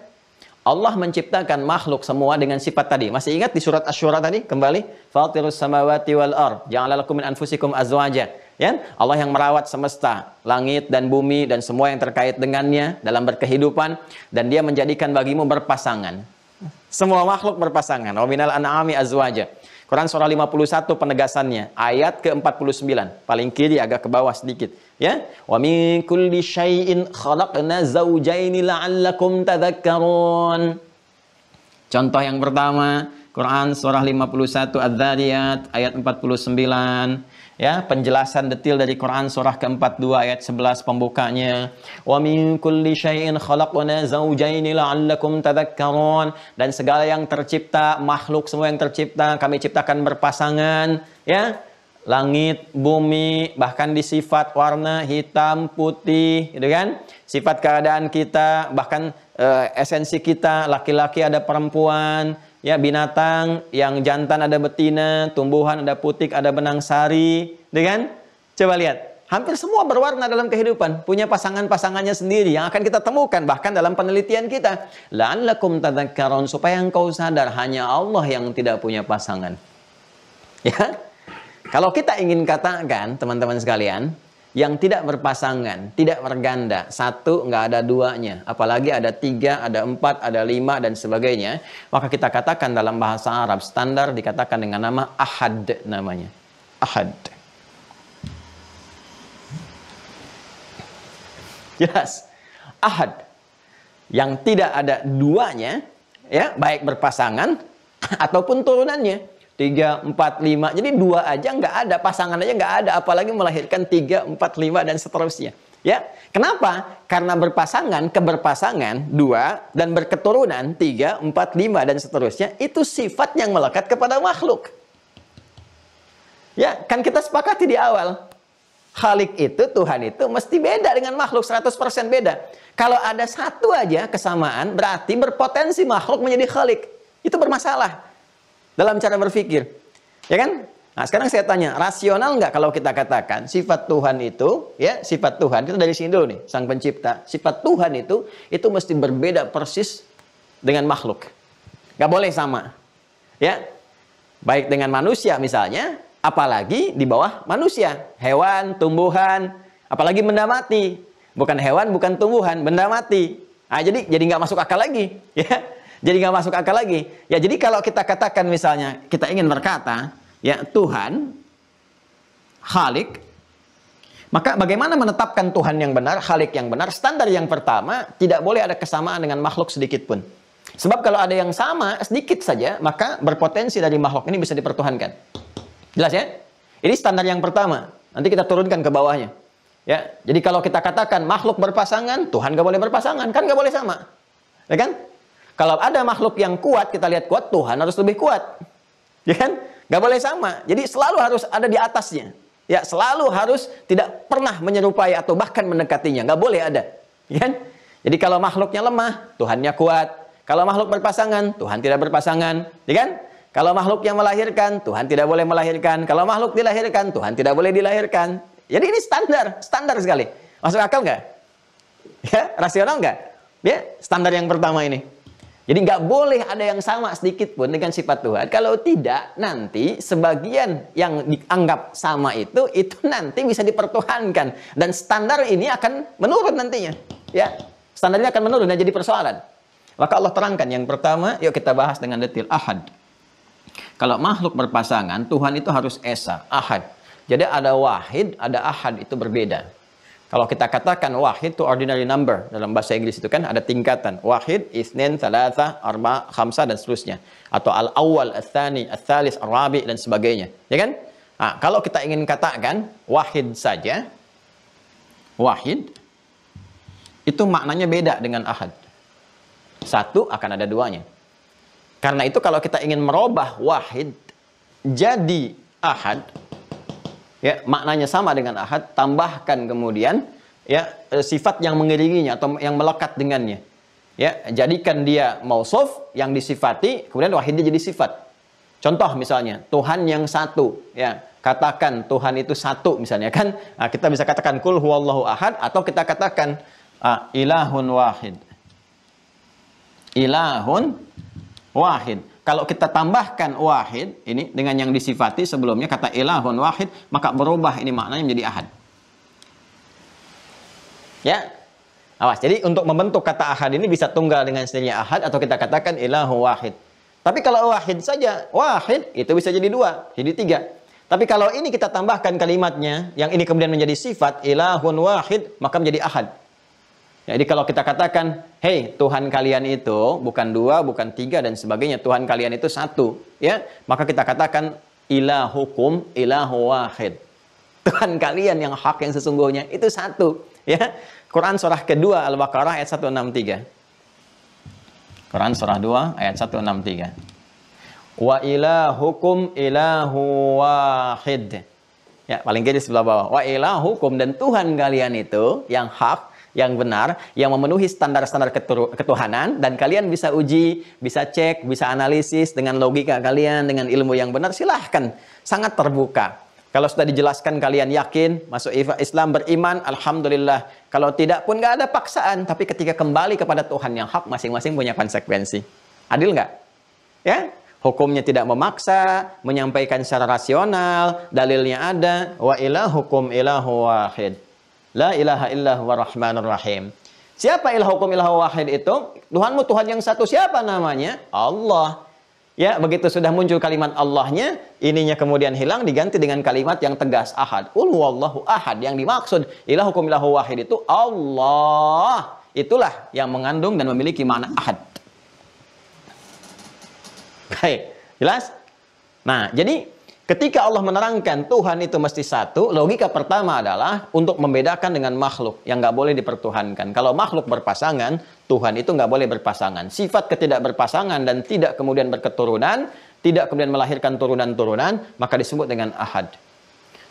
Allah menciptakan makhluk semua dengan sifat tadi. Masih ingat di surat Asy-Syura tadi? Kembali. Fatirus samawati wal ard. Ja'ala lakum min anfusikum azwaja. Ya? Allah yang merawat semesta, langit dan bumi dan semua yang terkait dengannya dalam berkehidupan. Dan dia menjadikan bagimu berpasangan. Semua makhluk berpasangan. Wa minal an'ami azwaja. Quran surah 51 penegasannya. Ayat ke-49. Paling kiri agak ke bawah sedikit. Ya, wa min kulli syai'in khalaqna zawjaini la'allakum tadhakkarun. Contoh yang pertama, Quran surah 51 Adz-Dzariyat ayat 49. Ya, penjelasan detil dari Quran surah ke-42 ayat 11 pembukanya. Wa min kulli syai'in khalaqna zawjaini la'allakum tadhakkarun. Dan segala yang tercipta, makhluk semua yang tercipta, kami ciptakan berpasangan, ya. Langit, bumi, bahkan di sifat warna hitam, putih, gitu kan? Sifat keadaan kita, bahkan esensi kita, laki-laki ada perempuan, ya, binatang yang jantan ada betina, tumbuhan ada putik, ada benang sari, dengan coba lihat, hampir semua berwarna dalam kehidupan, punya pasangan-pasangannya sendiri yang akan kita temukan bahkan dalam penelitian kita. La'allakum tadhakkarun, supaya engkau sadar hanya Allah yang tidak punya pasangan. Ya. Kalau kita ingin katakan, teman-teman sekalian, yang tidak berpasangan, tidak berganda, satu nggak ada duanya, apalagi ada 3, ada 4, ada 5 dan sebagainya, maka kita katakan dalam bahasa Arab standar dikatakan dengan nama ahad namanya. Ahad. Jelas. Ahad. Yang tidak ada duanya, ya, baik berpasangan ataupun turunannya. 3, 4, 5. Jadi 2 aja nggak ada, pasangan aja nggak ada, apalagi melahirkan 3, 4, 5 dan seterusnya. Ya, kenapa? Karena berpasangan, keberpasangan 2 dan berketurunan 3, 4, 5 dan seterusnya itu sifat yang melekat kepada makhluk. Ya, kan kita sepakati di awal. Khalik itu, Tuhan itu mesti beda dengan makhluk, 100% beda. Kalau ada satu aja kesamaan, berarti berpotensi makhluk menjadi khalik. Itu bermasalah dalam cara berpikir, ya kan? Nah, sekarang saya tanya, rasional nggak kalau kita katakan sifat Tuhan itu, ya, sifat Tuhan, kita dari sini dulu nih, Sang Pencipta, sifat Tuhan itu mesti berbeda persis dengan makhluk, nggak boleh sama, ya, baik dengan manusia misalnya, apalagi di bawah manusia, hewan, tumbuhan, apalagi benda mati, bukan hewan, bukan tumbuhan, benda mati. Nah, jadi nggak masuk akal lagi, ya. Jadi nggak masuk akal lagi. Ya, jadi kalau kita katakan misalnya, kita ingin berkata, ya, Tuhan, Khalik, maka bagaimana menetapkan Tuhan yang benar, Khalik yang benar? Standar yang pertama, tidak boleh ada kesamaan dengan makhluk sedikit pun. Sebab kalau ada yang sama, sedikit saja, maka berpotensi dari makhluk ini bisa dipertuhankan. Jelas ya? Ini standar yang pertama. Nanti kita turunkan ke bawahnya. Ya, jadi kalau kita katakan makhluk berpasangan, Tuhan nggak boleh berpasangan, kan nggak boleh sama. Ya kan? Kalau ada makhluk yang kuat, kita lihat kuat, Tuhan harus lebih kuat. Ya kan? Nggak boleh sama. Jadi selalu harus ada di atasnya. Ya, selalu harus tidak pernah menyerupai atau bahkan mendekatinya. Nggak boleh ada. Ya kan? Jadi kalau makhluknya lemah, Tuhannya kuat. Kalau makhluk berpasangan, Tuhan tidak berpasangan. Ya kan? Kalau makhluk yang melahirkan, Tuhan tidak boleh melahirkan. Kalau makhluk dilahirkan, Tuhan tidak boleh dilahirkan. Jadi ini standar sekali. Masuk akal nggak? Ya, rasional nggak? Ya, standar yang pertama ini. Jadi nggak boleh ada yang sama sedikit pun dengan sifat Tuhan. Kalau tidak, nanti sebagian yang dianggap sama itu nanti bisa dipertuhankan. Dan standar ini akan menurun nantinya. Ya, standarnya akan menurun dan jadi persoalan. Maka Allah terangkan yang pertama, yuk kita bahas dengan detail. Ahad. Kalau makhluk berpasangan, Tuhan itu harus esa, ahad. Jadi ada wahid, ada ahad, itu berbeda. Kalau kita katakan wahid itu ordinary number, dalam bahasa Inggris itu kan ada tingkatan. Wahid, itsnain, tsalatsa, arba, khamsa dan seterusnya. Atau al-awwal, ats-tsani, ats-tsalits, ar-rabi dan sebagainya. Ya kan? Nah, kalau kita ingin katakan wahid saja, wahid itu maknanya beda dengan ahad. Satu akan ada duanya. Karena itu kalau kita ingin merubah wahid jadi ahad, ya, maknanya sama dengan ahad, tambahkan kemudian, ya, sifat yang mengiringinya atau yang melekat dengannya. Ya, jadikan dia mausuf yang disifati, kemudian wahidnya jadi sifat. Contoh misalnya, Tuhan yang satu, ya, katakan Tuhan itu satu misalnya kan. Nah, kita bisa katakan kul huwallahu ahad, atau kita katakan ilahun wahid. Ilahun wahid. Kalau kita tambahkan wahid ini dengan yang disifati sebelumnya, kata ilahun wahid, maka berubah ini maknanya menjadi ahad. Ya. Awas. Jadi untuk membentuk kata ahad ini bisa tunggal dengan sendirinya ahad, atau kita katakan ilahu wahid. Tapi kalau wahid saja, wahid itu bisa jadi 2, jadi 3. Tapi kalau ini kita tambahkan kalimatnya, yang ini kemudian menjadi sifat ilahun wahid, maka menjadi ahad. Jadi kalau kita katakan, hei, Tuhan kalian itu bukan 2, bukan 3 dan sebagainya, Tuhan kalian itu 1, ya, maka kita katakan ilahukum ilahu wahid. Tuhan kalian yang hak yang sesungguhnya itu satu. Ya, Quran surah kedua Al-Baqarah ayat 163. Quran surah 2 ayat 163. Wa ilahukum ilahu wahid. Ya, paling kiri sebelah bawah. Wa ilahukum, dan Tuhan kalian itu yang hak, yang benar, yang memenuhi standar-standar ketuhanan, dan kalian bisa uji, bisa cek, bisa analisis dengan logika kalian, dengan ilmu yang benar, silahkan. Sangat terbuka. Kalau sudah dijelaskan kalian yakin, masuk Islam, beriman, alhamdulillah. Kalau tidak pun nggak ada paksaan, tapi ketika kembali kepada Tuhan yang hak, masing-masing punya konsekuensi. Adil nggak? Ya? Hukumnya tidak memaksa, menyampaikan secara rasional, dalilnya ada. Wa ilahukum ilahu wahid. La ilaha illa huwa rahmanur rahim. Siapa ilahukum ilahu wahid itu? Tuhanmu Tuhan yang satu. Siapa namanya? Allah. Ya, begitu sudah muncul kalimat Allahnya, ininya kemudian hilang, diganti dengan kalimat yang tegas, ahad. Qul huwallahu ahad. Yang dimaksud ilahukum ilahu wahid itu Allah. Itulah yang mengandung dan memiliki makna ahad. Baik, jelas? Nah, jadi ketika Allah menerangkan Tuhan itu mesti satu, logika pertama adalah untuk membedakan dengan makhluk yang nggak boleh dipertuhankan. Kalau makhluk berpasangan, Tuhan itu nggak boleh berpasangan. Sifat ketidakberpasangan dan tidak kemudian berketurunan, tidak kemudian melahirkan turunan-turunan, maka disebut dengan ahad.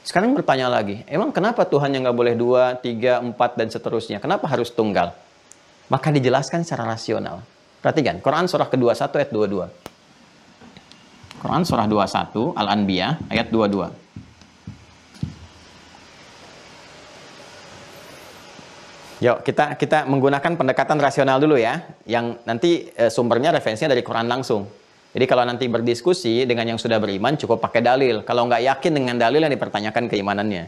Sekarang bertanya lagi, emang kenapa Tuhan yang nggak boleh 2, 3, 4, dan seterusnya? Kenapa harus tunggal? Maka dijelaskan secara rasional. Perhatikan, Quran surah ke-21 ayat 22. Quran surah 21 Al-Anbiya ayat 22. Yuk kita menggunakan pendekatan rasional dulu ya, yang nanti sumbernya referensinya dari Quran langsung. Jadi kalau nanti berdiskusi dengan yang sudah beriman cukup pakai dalil. Kalau nggak yakin dengan dalil yang dipertanyakan keimanannya.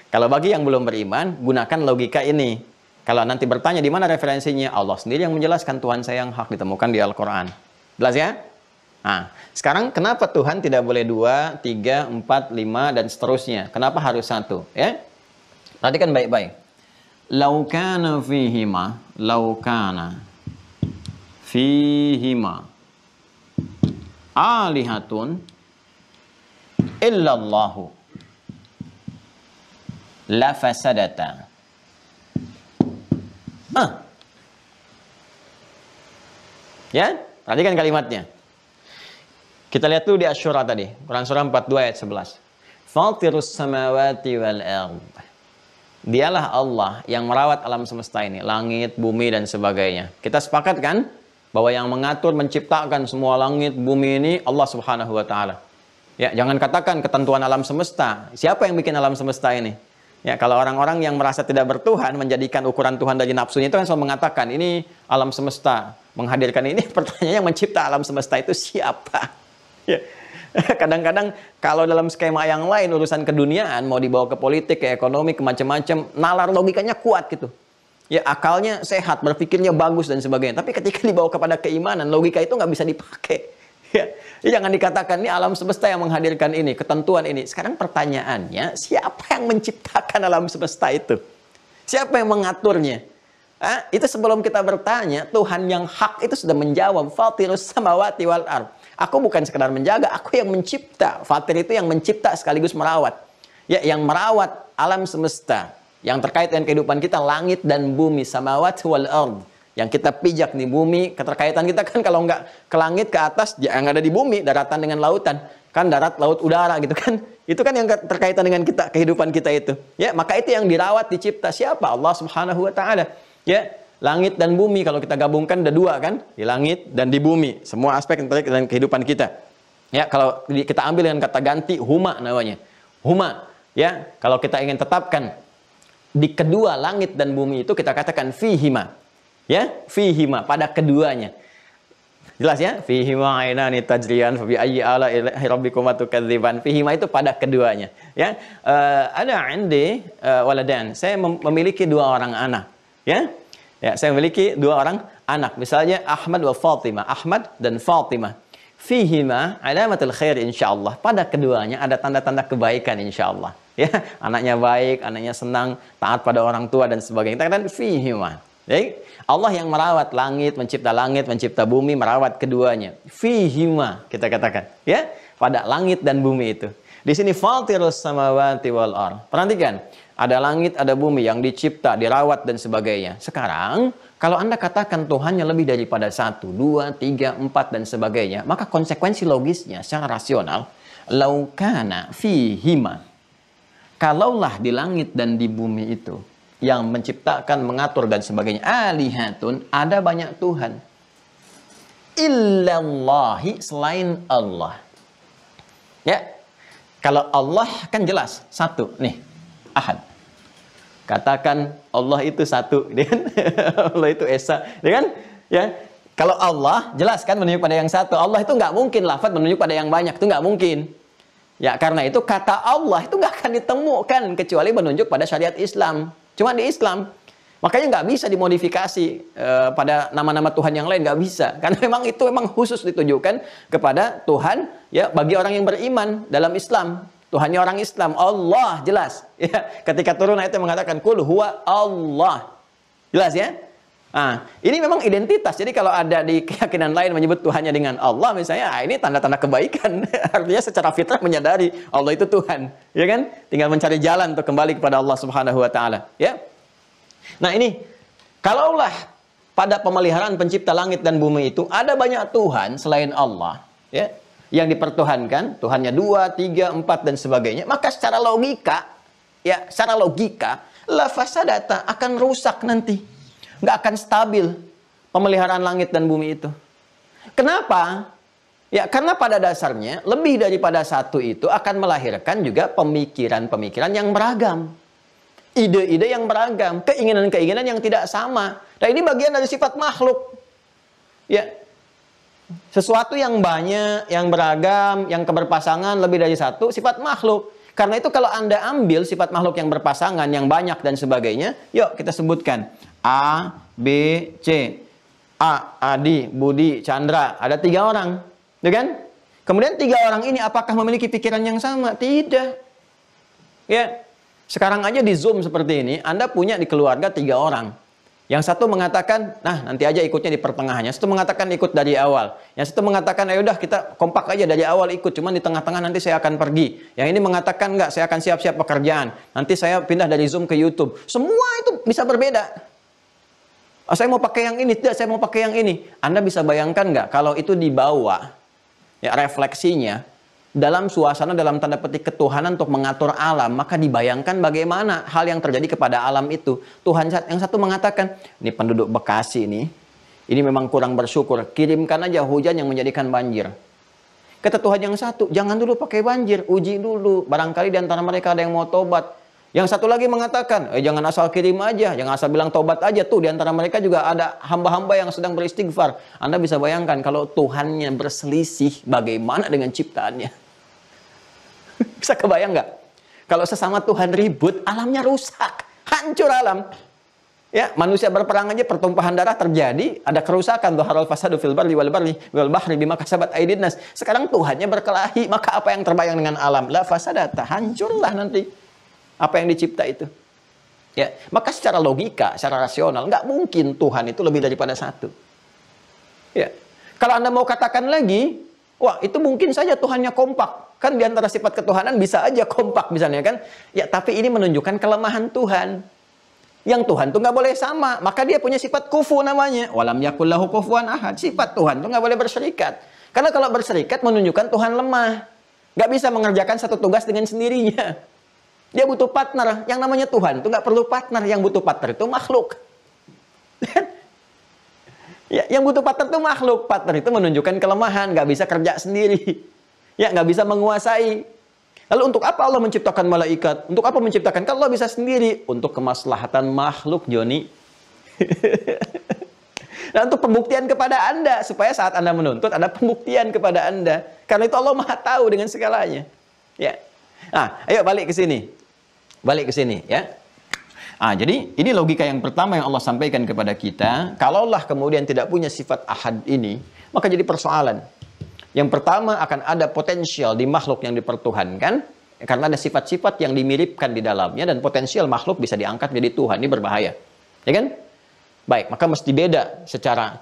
Kalau bagi yang belum beriman, gunakan logika ini. Kalau nanti bertanya di mana referensinya, Allah sendiri yang menjelaskan Tuhan saya yang hak ditemukan di Al-Quran. Jelas ya? Nah, sekarang kenapa Tuhan tidak boleh 2, 3, 4, 5, dan seterusnya? Kenapa harus satu? Ya? Perhatikan baik-baik. Lau kana fihima alihatun illallahu la fasadata. Ya, perhatikan kalimatnya. Kita lihat dulu di Asy-Syura tadi, Quran surah 42 ayat 11. Fatirus samawati wal ardh. Dialah Allah yang merawat alam semesta ini, langit, bumi, dan sebagainya. Kita sepakat kan bahwa yang mengatur, menciptakan semua langit, bumi ini Allah Subhanahu wa taala. Ya, jangan katakan ketentuan alam semesta. Siapa yang bikin alam semesta ini? Ya, kalau orang-orang yang merasa tidak bertuhan menjadikan ukuran Tuhan dari nafsunya itu kan selalu mengatakan ini alam semesta, menghadirkan ini. Pertanyaannya, yang mencipta alam semesta itu siapa? Ya. Kadang-kadang kalau dalam skema yang lain urusan keduniaan mau dibawa ke politik, ke ekonomi, ke macam-macam, nalar logikanya kuat gitu. Ya, akalnya sehat, berpikirnya bagus dan sebagainya. Tapi ketika dibawa kepada keimanan, logika itu nggak bisa dipakai. Ya, jangan dikatakan ini alam semesta yang menghadirkan ini, ketentuan ini. Sekarang pertanyaannya, siapa yang menciptakan alam semesta itu? Siapa yang mengaturnya? Itu sebelum kita bertanya, Tuhan yang hak itu sudah menjawab, Fatirus samawati wal ardh. Aku bukan sekedar menjaga, aku yang mencipta. Fatir itu yang mencipta sekaligus merawat. Ya, yang merawat alam semesta. Yang terkait dengan kehidupan kita, langit dan bumi, samawati wal ardh. Yang kita pijak di bumi, keterkaitan kita kan kalau nggak ke langit, ke atas, yang ada di bumi, daratan dengan lautan. Kan darat, laut, udara gitu kan. Itu kan yang terkaitan dengan kita, kehidupan kita itu. Ya, maka itu yang dirawat, dicipta. Siapa? Allah Subhanahu wa taala. Ya, langit dan bumi kalau kita gabungkan ada dua kan, di langit dan di bumi. Semua aspek yang terkait dengan kehidupan kita. Ya, kalau kita ambil dengan kata ganti huma namanya. Huma. Ya, kalau kita ingin tetapkan di kedua langit dan bumi itu kita katakan fihima. Ya, fihima pada keduanya. Jelas ya? Fihima ainani tajriyan fa bi ayyi ala'i rabbikuma tukadziban. Fihima itu pada keduanya. Ya, ada indi waladan. Saya memiliki dua orang anak. Ya, saya memiliki dua orang anak. Misalnya Ahmad wa Fatimah. Ahmad dan Fatimah. Fihima alamatul khair insyaallah. Pada keduanya ada tanda-tanda kebaikan insyaallah. Ya, anaknya baik, anaknya senang, taat pada orang tua dan sebagainya. Kita katakan fihima. Baik, Allah yang merawat langit, mencipta bumi, merawat keduanya. Fihima kita katakan, ya, pada langit dan bumi itu. Di sini fatirus samawati wal ardh. Perhatikan, ada langit, ada bumi yang dicipta, dirawat dan sebagainya. Sekarang, kalau Anda katakan Tuhannya lebih daripada 1, 2, 3, 4 dan sebagainya, maka konsekuensi logisnya secara rasional, laukana fihima. Kalaulah di langit dan di bumi itu yang menciptakan, mengatur dan sebagainya, alihatun, ada banyak Tuhan. Illallahi, selain Allah. Ya. Kalau Allah kan jelas satu nih, ahad. Katakan Allah itu satu, kan? Allah itu esa, kan? Ya. Kalau Allah jelas kan menunjuk pada yang satu. Allah itu nggak mungkin lafaz menunjuk pada yang banyak, itu nggak mungkin. Ya karena itu kata Allah itu nggak akan ditemukan kecuali menunjuk pada syariat Islam. Cuma di Islam. Makanya nggak bisa dimodifikasi pada nama-nama Tuhan yang lain, nggak bisa. Karena memang itu memang khusus ditujukan kepada Tuhan ya bagi orang yang beriman dalam Islam. Tuhannya orang Islam, Allah jelas. Ya, ketika turun ayat yang mengatakan kul huwa Allah. Jelas ya? Nah, ini memang identitas. Jadi kalau ada di keyakinan lain menyebut Tuhannya dengan Allah misalnya, ini tanda-tanda kebaikan. Artinya secara fitrah menyadari Allah itu Tuhan, ya kan? Tinggal mencari jalan untuk kembali kepada Allah Subhanahu wa taala, ya. Nah ini, kalaulah pada pemeliharaan pencipta langit dan bumi itu ada banyak Tuhan selain Allah, ya, yang dipertuhankan, Tuhannya 2, 3, 4 dan sebagainya, maka secara logika, ya, secara logika, la fasadata akan rusak nanti, nggak akan stabil pemeliharaan langit dan bumi itu. Kenapa? Ya, karena pada dasarnya lebih daripada satu itu akan melahirkan juga pemikiran-pemikiran yang beragam. Ide-ide yang beragam, keinginan-keinginan yang tidak sama. Nah ini bagian dari sifat makhluk. Ya, sesuatu yang banyak, yang beragam, yang keberpasangan lebih dari satu, sifat makhluk. Karena itu kalau Anda ambil sifat makhluk yang berpasangan, yang banyak dan sebagainya, yuk kita sebutkan. A, B, C. A, Adi, Budi, Chandra. Ada 3 orang. Ya kan? Kemudian 3 orang ini apakah memiliki pikiran yang sama? Tidak. Ya. Sekarang aja di Zoom seperti ini, Anda punya di keluarga 3 orang. Yang satu mengatakan, nah nanti aja ikutnya di pertengahannya. Satu mengatakan ikut dari awal. Yang satu mengatakan, ayo udah kita kompak aja dari awal ikut. Cuman di tengah-tengah nanti saya akan pergi. Yang ini mengatakan, enggak, saya akan siap-siap pekerjaan. Nanti saya pindah dari Zoom ke YouTube. Semua itu bisa berbeda. Oh, saya mau pakai yang ini, tidak, saya mau pakai yang ini. Anda bisa bayangkan nggak kalau itu dibawa, ya refleksinya, dalam suasana, dalam tanda petik ketuhanan untuk mengatur alam, maka dibayangkan bagaimana hal yang terjadi kepada alam itu. Tuhan yang satu mengatakan, ini penduduk Bekasi ini memang kurang bersyukur, kirimkan aja hujan yang menjadikan banjir. Kata Tuhan yang satu, jangan dulu pakai banjir, uji dulu, barangkali di antara mereka ada yang mau tobat. Yang satu lagi mengatakan, jangan asal kirim aja, jangan asal bilang tobat aja. Tuh, di antara mereka juga ada hamba-hamba yang sedang beristighfar. Anda bisa bayangkan kalau Tuhannya berselisih, bagaimana dengan ciptaannya? Bisa kebayang nggak? Kalau sesama Tuhan ribut, alamnya rusak, hancur alam. Ya, manusia berperang aja, pertumpahan darah terjadi, ada kerusakan. Dhaharal fasadu fil barri wal bahri bima kasabat aydin nas. Sekarang Tuhannya berkelahi, maka apa yang terbayang dengan alam? La fasadata, hancurlah nanti apa yang dicipta itu. Ya, maka secara logika, secara rasional, nggak mungkin Tuhan itu lebih daripada satu. Ya, kalau Anda mau katakan lagi, wah itu mungkin saja Tuhannya kompak. Kan di antara sifat ketuhanan bisa aja kompak misalnya kan. Ya, tapi ini menunjukkan kelemahan Tuhan. Yang Tuhan tuh nggak boleh sama, maka dia punya sifat kufu namanya. Walam yakul lahu kufuwan ahad. Sifat Tuhan tuh nggak boleh berserikat. Karena kalau berserikat menunjukkan Tuhan lemah. Nggak bisa mengerjakan satu tugas dengan sendirinya. Dia butuh partner. Yang namanya Tuhan itu nggak perlu partner. Yang butuh partner itu makhluk. Ya, yang butuh partner itu makhluk. Partner itu menunjukkan kelemahan. Nggak bisa kerja sendiri. Ya, nggak bisa menguasai. Lalu untuk apa Allah menciptakan malaikat? Untuk apa menciptakan? Kalau Allah bisa sendiri. Untuk kemaslahatan makhluk, Joni. Nah, untuk pembuktian kepada Anda. Supaya saat Anda menuntut, ada pembuktian kepada Anda. Karena itu Allah Maha tahu dengan segalanya. Ya. Nah, ayo balik ke sini. Balik ke sini, ya. Jadi ini logika yang pertama yang Allah sampaikan kepada kita. Kalaulah kemudian tidak punya sifat ahad ini, maka jadi persoalan. Yang pertama akan ada potensial di makhluk yang dipertuhankan, karena ada sifat-sifat yang dimiripkan di dalamnya, dan potensial makhluk bisa diangkat menjadi Tuhan. Ini berbahaya, ya kan? Baik, maka mesti beda secara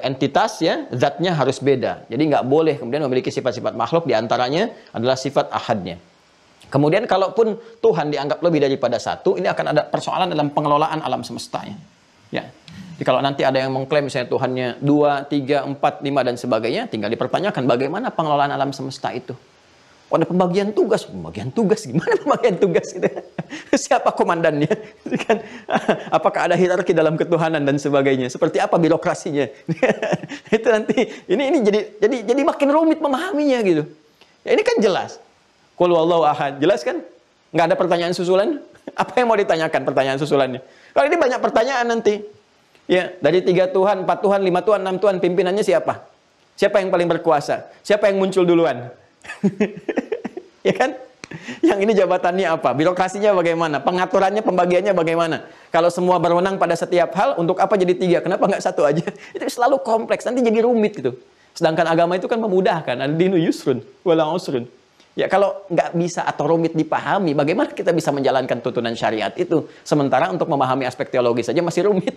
entitas, ya, zatnya harus beda. Jadi nggak boleh kemudian memiliki sifat-sifat makhluk, diantaranya adalah sifat ahadnya. Kemudian kalaupun Tuhan dianggap lebih daripada satu, ini akan ada persoalan dalam pengelolaan alam semestanya. Ya. Jadi kalau nanti ada yang mengklaim misalnya Tuhannya 2, 3, 4, 5 dan sebagainya, tinggal dipertanyakan bagaimana pengelolaan alam semesta itu. Oh, ada pembagian tugas gimana pembagian tugas gitu? Siapa komandannya? Kan apakah ada hierarki dalam ketuhanan dan sebagainya? Seperti apa birokrasinya? Itu nanti ini jadi makin rumit memahaminya gitu. Ya ini kan jelas. Qul huwallahu ahad, jelas kan? Nggak ada pertanyaan susulan? Apa yang mau ditanyakan pertanyaan susulannya? Kalau ini banyak pertanyaan nanti. Ya, dari 3 Tuhan, 4 Tuhan, 5 Tuhan, 6 Tuhan, pimpinannya siapa? Siapa yang paling berkuasa? Siapa yang muncul duluan? Ya kan? Yang ini jabatannya apa? Birokrasinya bagaimana? Pengaturannya, pembagiannya bagaimana? Kalau semua berwenang pada setiap hal, untuk apa jadi 3? Kenapa nggak 1 aja? Itu selalu kompleks, nanti jadi rumit gitu. Sedangkan agama itu kan memudahkan. Ad-dinu yusrun, wala usrun. Ya kalau nggak bisa atau rumit dipahami, bagaimana kita bisa menjalankan tuntunan syariat itu? Sementara untuk memahami aspek teologi saja masih rumit.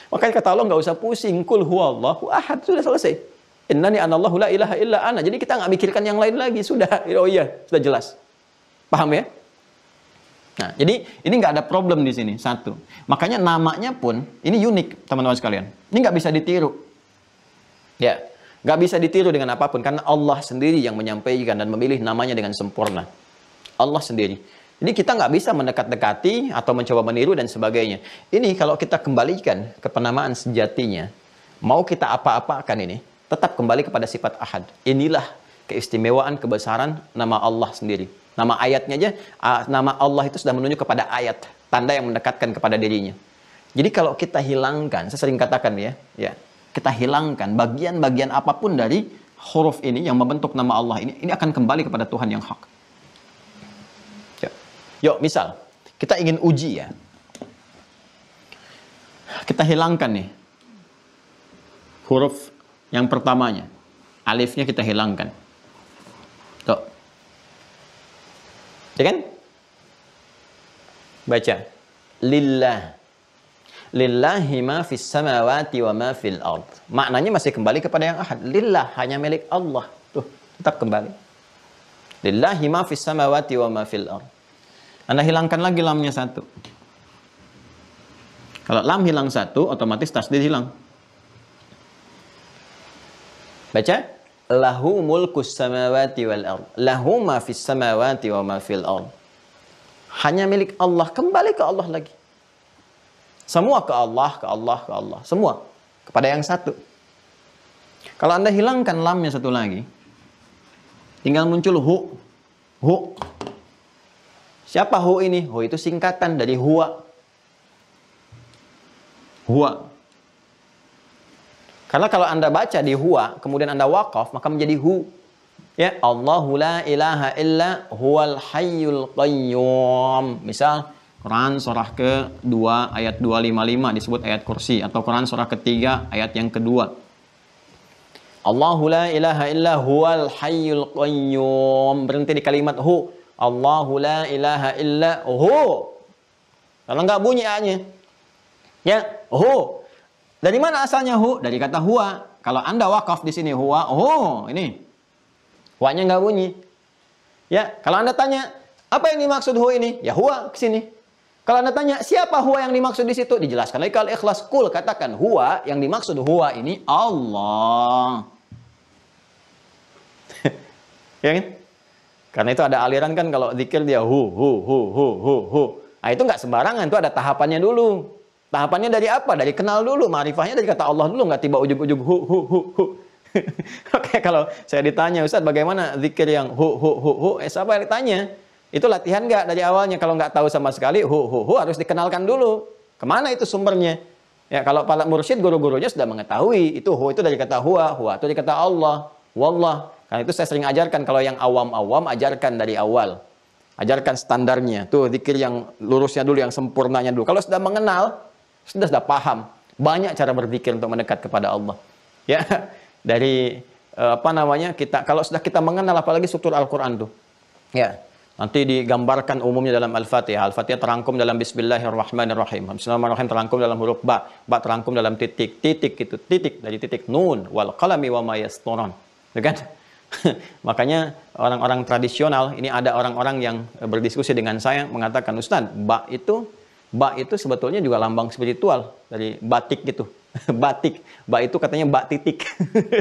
Makanya kata Allah nggak usah pusing. Qul huwallahu ahad, sudah selesai. Innani anallahu la ilaha illa ana. Jadi kita nggak mikirkan yang lain lagi. Sudah, oh iya, sudah jelas. Paham ya? Nah, jadi ini nggak ada problem di sini. Satu. Makanya namanya pun ini unik, teman-teman sekalian. Ini nggak bisa ditiru. Ya. Gak bisa ditiru dengan apapun, karena Allah sendiri yang menyampaikan dan memilih namanya dengan sempurna. Allah sendiri. Jadi kita nggak bisa mendekat-dekati atau mencoba meniru dan sebagainya. Ini kalau kita kembalikan ke penamaan sejatinya, mau kita apa-apakan ini, tetap kembali kepada sifat ahad. Inilah keistimewaan, kebesaran nama Allah sendiri. Nama ayatnya aja, nama Allah itu sudah menunjuk kepada ayat, tanda yang mendekatkan kepada dirinya. Jadi kalau kita hilangkan, saya sering katakan ya, kita hilangkan bagian-bagian apapun dari huruf ini yang membentuk nama Allah ini akan kembali kepada Tuhan yang hak. Yuk, misal kita ingin uji ya. Kita hilangkan nih huruf yang pertamanya. Alifnya kita hilangkan. Tuh. Ya kan? Baca. Lillah. Lillahi ma fis samawati wa ma fil ard. Maknanya masih kembali kepada yang ahad. Lillah, hanya milik Allah. Tuh, tetap kembali. Lillahi ma fis samawati wa ma fil ard. Anda hilangkan lagi lamnya 1. Kalau lam hilang 1, otomatis tasdid hilang. Baca. Lahu mulkus samawati wal ard. Lahu ma fis samawati wa ma fil ard. Hanya milik Allah. Kembali ke Allah lagi. Semua ke Allah, ke Allah, ke Allah. Semua. Kepada yang satu. Kalau Anda hilangkan lamnya 1 lagi, tinggal muncul hu. Hu. Siapa hu ini? Hu itu singkatan dari huwa. Huwa. Karena kalau Anda baca di huwa, kemudian Anda waqaf, maka menjadi hu. Ya, Allahu la ilaha illa huwal hayyul qayyum. Misal, Quran surah ke-2 ayat 255 disebut ayat kursi, atau Quran surah ke-3 ayat yang kedua. Allahu la ilaha illa huwal hayyul qayyum. Berhenti di kalimat hu. Allahu la ilaha illa hu. Kalau nggak bunyi A-nya. Ya, hu. Dari mana asalnya hu? Dari kata huwa. Kalau Anda wakaf di sini huwa, hu, ini. Huwa-nya nggak bunyi. Ya, kalau Anda tanya, apa yang dimaksud hu ini? Ya huwa ke sini. Kalau Anda tanya, siapa huwa yang dimaksud di situ? Dijelaskan lagi kalau ikhlas kul, katakan huwa, yang dimaksud huwa ini Allah. Ya kan? Karena itu ada aliran kan kalau zikir dia hu. Nah itu nggak sembarangan, itu ada tahapannya dulu. Tahapannya dari apa? Dari kenal dulu, ma'rifahnya dari kata Allah dulu, nggak tiba ujung-ujung hu. Oke, kalau saya ditanya, Ustaz bagaimana zikir yang hu, siapa yang ditanya? Itu latihan nggak dari awalnya? Kalau nggak tahu sama sekali, hu harus dikenalkan dulu. Kemana itu sumbernya? Ya kalau para mursyid, guru-gurunya sudah mengetahui. Itu hu itu dari kata huwa itu dari kata Allah, wallah. Karena itu saya sering ajarkan, kalau yang awam-awam, ajarkan dari awal. Ajarkan standarnya. Tuh, zikir yang lurusnya dulu, yang sempurnanya dulu. Kalau sudah mengenal, sudah paham. Banyak cara berzikir untuk mendekat kepada Allah. Ya, dari kita kalau sudah kita mengenal, apalagi struktur Al-Quran tuh. Ya. Nanti digambarkan umumnya dalam Al-Fatihah. Al-Fatihah terangkum dalam Bismillahirrahmanirrahim. Bismillahirrahmanirrahim terangkum dalam huruf ba. Ba terangkum dalam titik. Titik itu titik dari titik nun wal qalami wa ma yasturun. Ya kan? Makanya orang-orang tradisional, ini ada orang-orang yang berdiskusi dengan saya mengatakan, Ustadz, bak itu sebetulnya juga lambang spiritual dari batik gitu. Batik, bak itu katanya bak titik.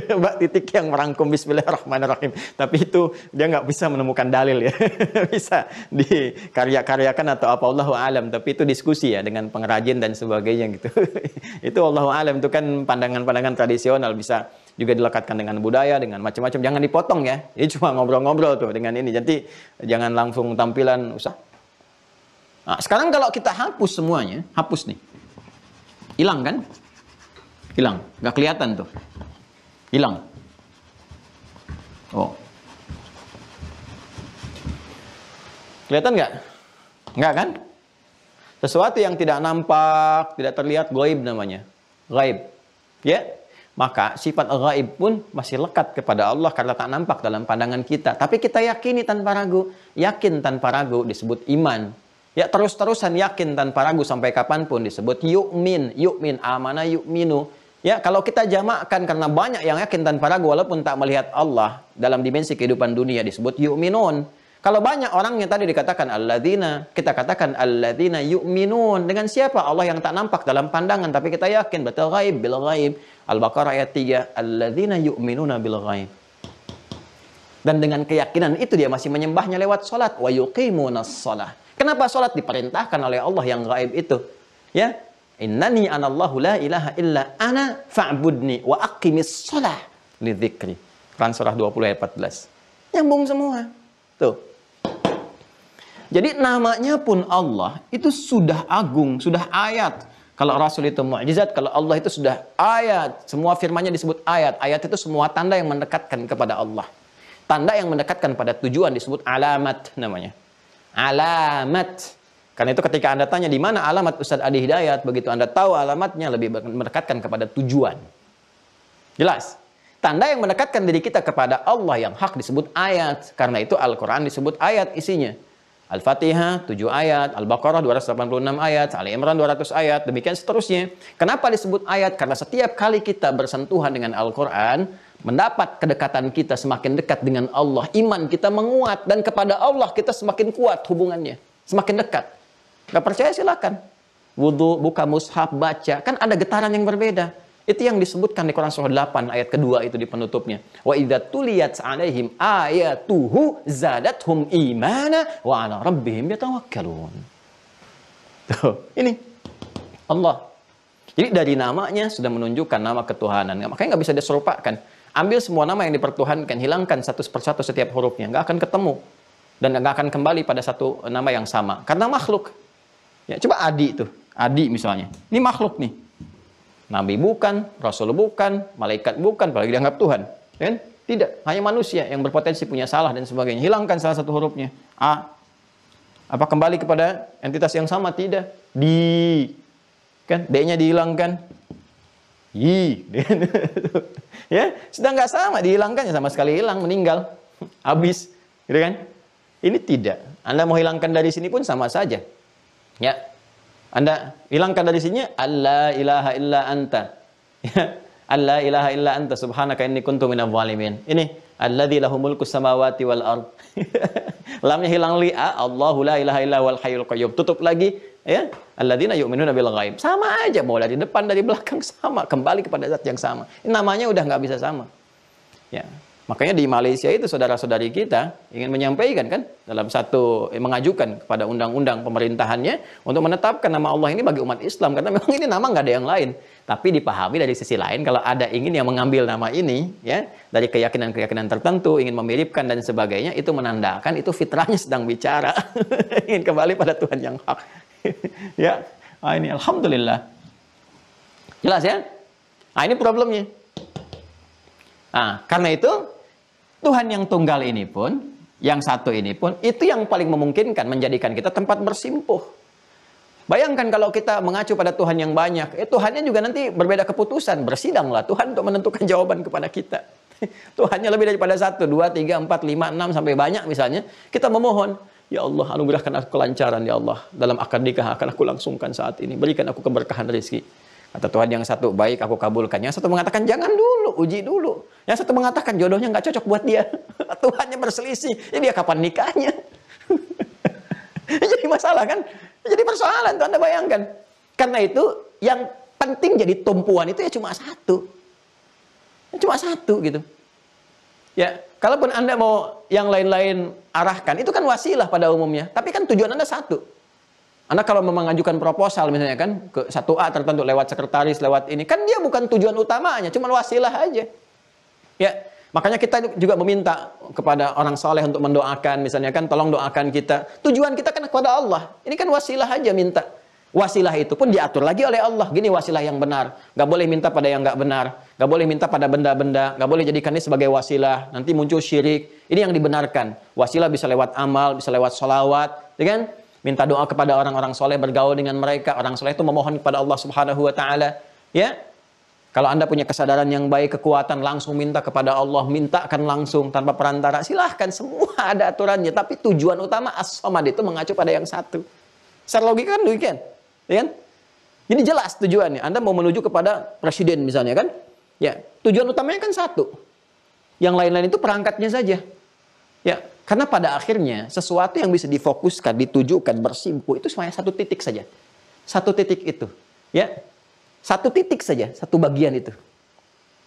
Bak titik yang merangkum Bismillahirrahmanirrahim. Tapi itu dia nggak bisa menemukan dalil ya. Bisa dikarya-karyakan atau apa, Allahu alam. Tapi itu diskusi ya dengan pengrajin dan sebagainya gitu. Itu Allahu alam, itu kan pandangan-pandangan tradisional, bisa juga dilekatkan dengan budaya, dengan macam-macam. Jangan dipotong ya. Ini cuma ngobrol-ngobrol tuh dengan ini. Jadi jangan langsung tampilan usah. Nah, sekarang kalau kita hapus semuanya, hapus nih. Hilang kan? Hilang, nggak kelihatan tuh. Hilang. Oh. Kelihatan nggak? Nggak kan? Sesuatu yang tidak nampak, tidak terlihat, gaib namanya. Gaib. Ya? Maka sifat gaib pun masih lekat kepada Allah karena tak nampak dalam pandangan kita. Tapi kita yakini tanpa ragu. Yakin tanpa ragu disebut iman. Ya, terus-terusan yakin tanpa ragu sampai kapanpun disebut yu'min. Yu'min, amana yu'minu. Ya, kalau kita jamakkan karena banyak yang yakin tanpa ragu walaupun tak melihat Allah dalam dimensi kehidupan dunia disebut yu'minun. Kalau banyak orang yang tadi dikatakan alladzina, kita katakan alladzina yu'minun. Dengan siapa? Allah yang tak nampak dalam pandangan tapi kita yakin, betul, ghaib, bil ghaib. Al-Baqarah ayat 3, alladzina yu'minuna bil ghaib. Dan dengan keyakinan itu dia masih menyembahnya lewat salat, wa yuqimunas shalah. Kenapa salat diperintahkan oleh Allah yang gaib itu? Ya, innani anallahu la ilaha illa ana fa'budni wa aqimis shalah li dzikri. Quran surah 20 ayat 14. Nyambung semua. Tuh. Jadi namanya pun Allah itu sudah agung, sudah ayat. Kalau Rasul itu mukjizat, kalau Allah itu sudah ayat. Semua firman-Nya disebut ayat. Ayat itu semua tanda yang mendekatkan kepada Allah. Tanda yang mendekatkan pada tujuan disebut alamat namanya. Alamat. Karena itu ketika Anda tanya di mana alamat Ustadz Adi Hidayat, begitu Anda tahu alamatnya lebih mendekatkan kepada tujuan. Jelas? Tanda yang mendekatkan diri kita kepada Allah yang hak disebut ayat. Karena itu Al-Quran disebut ayat isinya. Al-Fatihah 7 ayat, Al-Baqarah 286 ayat, Ali Imran 200 ayat, demikian seterusnya. Kenapa disebut ayat? Karena setiap kali kita bersentuhan dengan Al-Quran, mendapat kedekatan kita semakin dekat dengan Allah. Iman kita menguat dan kepada Allah kita semakin kuat hubungannya. Semakin dekat. Gak percaya silakan. Wudu, buka mushaf, baca. Kan ada getaran yang berbeda. Itu yang disebutkan di Quran surah 8 ayat kedua itu di penutupnya. Wa idza tuliyat 'alaihim ayatuhu zadathum imana wa 'ala rabbihim yatawakkalun. Tuh, ini Allah. Jadi dari namanya sudah menunjukkan nama ketuhanan. Makanya nggak bisa diserupakan. Ambil semua nama yang dipertuhankan, hilangkan satu persatu setiap hurufnya, nggak akan ketemu dan nggak akan kembali pada satu nama yang sama. Karena makhluk. Ya, coba Adi itu, Adi misalnya. Ini makhluk nih. Nabi bukan, Rasul bukan, malaikat bukan, apalagi dianggap Tuhan. Kan? Tidak, hanya manusia yang berpotensi punya salah dan sebagainya. Hilangkan salah satu hurufnya. A. Apa kembali kepada entitas yang sama? Tidak. Di. Kan? D-nya dihilangkan. I. Ya, sedang nggak sama, dihilangkan ya sama sekali hilang, meninggal. Habis. Gitu kan? Ini tidak. Anda mau hilangkan dari sini pun sama saja. Ya. Anda hilangkan dari sini alla ilaha illa anta. Ya, alla ilaha illa anta subhanaka inni kuntu minadh dhalimin. Ini alladzi lahu mulkus samawati wal ard. Lamnya hilang li Allahu la ilaha illa wal hayyul qayyum. Tutup lagi ya, alladzina yu'minuna bil ghaib. Sama aja, mau dari depan dari belakang sama, kembali kepada zat yang sama. Ini namanya udah nggak bisa sama. Ya. Makanya di Malaysia itu saudara-saudari kita ingin menyampaikan kan dalam satu mengajukan kepada undang-undang pemerintahannya untuk menetapkan nama Allah ini bagi umat Islam karena memang ini nama nggak ada yang lain. Tapi dipahami dari sisi lain kalau ada ingin yang mengambil nama ini ya dari keyakinan-keyakinan tertentu ingin memiripkan dan sebagainya itu menandakan itu fitrahnya sedang bicara ingin kembali pada Tuhan yang hak. Ya, ini alhamdulillah. Jelas ya? Nah, ini problemnya. Nah, karena itu Tuhan yang tunggal ini pun, yang satu ini pun, itu yang paling memungkinkan menjadikan kita tempat bersimpuh. Bayangkan kalau kita mengacu pada Tuhan yang banyak, Tuhannya juga nanti berbeda keputusan, bersidanglah Tuhan untuk menentukan jawaban kepada kita. Tuhannya lebih daripada 1, 2, 3, 4, 5, 6, sampai banyak misalnya, kita memohon, ya Allah, anugerahkan aku kelancaran, ya Allah, dalam akad nikah akan aku langsungkan saat ini, berikan aku keberkahan rezeki. Kata Tuhan yang satu, baik aku kabulkan. Yang satu mengatakan, jangan dulu. uji dulu. Yang satu mengatakan jodohnya nggak cocok buat dia. Tuhannya berselisih. Ya dia kapan nikahnya? Jadi masalah kan? Jadi persoalan tuh Anda bayangkan. Karena itu yang penting jadi tumpuan itu ya cuma satu. Cuma satu gitu. Ya, kalaupun Anda mau yang lain-lain arahkan, itu kan wasilah pada umumnya. Tapi kan tujuan Anda satu. Anda kalau mau mengajukan proposal misalnya kan, ke 1A tertentu lewat sekretaris, lewat ini. Kan dia bukan tujuan utamanya, cuma wasilah aja. Ya, makanya kita juga meminta kepada orang soleh untuk mendoakan, misalnya kan, tolong doakan kita. Tujuan kita kan kepada Allah. Ini kan wasilah aja minta. Wasilah itu pun diatur lagi oleh Allah. Gini wasilah yang benar. Gak boleh minta pada yang gak benar. Gak boleh minta pada benda-benda. Gak boleh jadikan ini sebagai wasilah. Nanti muncul syirik. Ini yang dibenarkan. Wasilah bisa lewat amal, bisa lewat sholawat. Ya kan? Minta doa kepada orang-orang soleh, bergaul dengan mereka. Orang soleh itu memohon kepada Allah Subhanahu wa Ta'ala. Ya? Kalau Anda punya kesadaran yang baik, kekuatan, langsung minta kepada Allah. Mintakan langsung tanpa perantara. Silahkan, semua ada aturannya. Tapi tujuan utama As-Samad itu mengacu pada yang satu. Secara logika kan demikian. Ya kan? Jadi jelas tujuannya. Anda mau menuju kepada presiden misalnya kan? Ya, tujuan utamanya kan satu. Yang lain-lain itu perangkatnya saja. Ya, karena pada akhirnya sesuatu yang bisa difokuskan, ditujukan, bersimpu itu semuanya satu titik saja. Satu titik itu. Ya. Satu titik saja, satu bagian itu.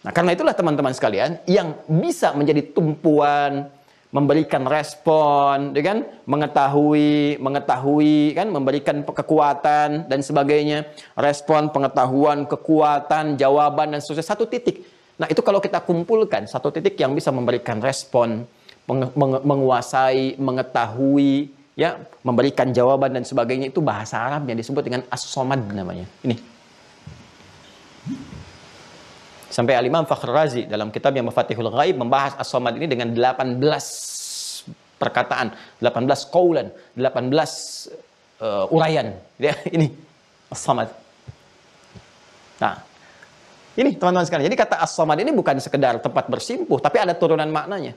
Nah, karena itulah teman-teman sekalian yang bisa menjadi tumpuan, memberikan respon, ya kan? mengetahui kan, memberikan kekuatan dan sebagainya, respon, pengetahuan, kekuatan, jawaban dan seterusnya satu titik. Nah, itu kalau kita kumpulkan satu titik yang bisa memberikan respon, menguasai, mengetahui, ya, memberikan jawaban dan sebagainya, itu bahasa Arabnya disebut dengan As-Samad namanya. Ini. Sampai Al-Imam Fakhr Razi dalam kitabnya Mafatihul Ghaib membahas As-Samad ini dengan 18 perkataan, 18 qaulan, 18 uraian. Ya, ini As-Samad. Nah, ini teman-teman sekalian. Jadi kata As-Samad ini bukan sekedar tempat bersimpuh, tapi ada turunan maknanya.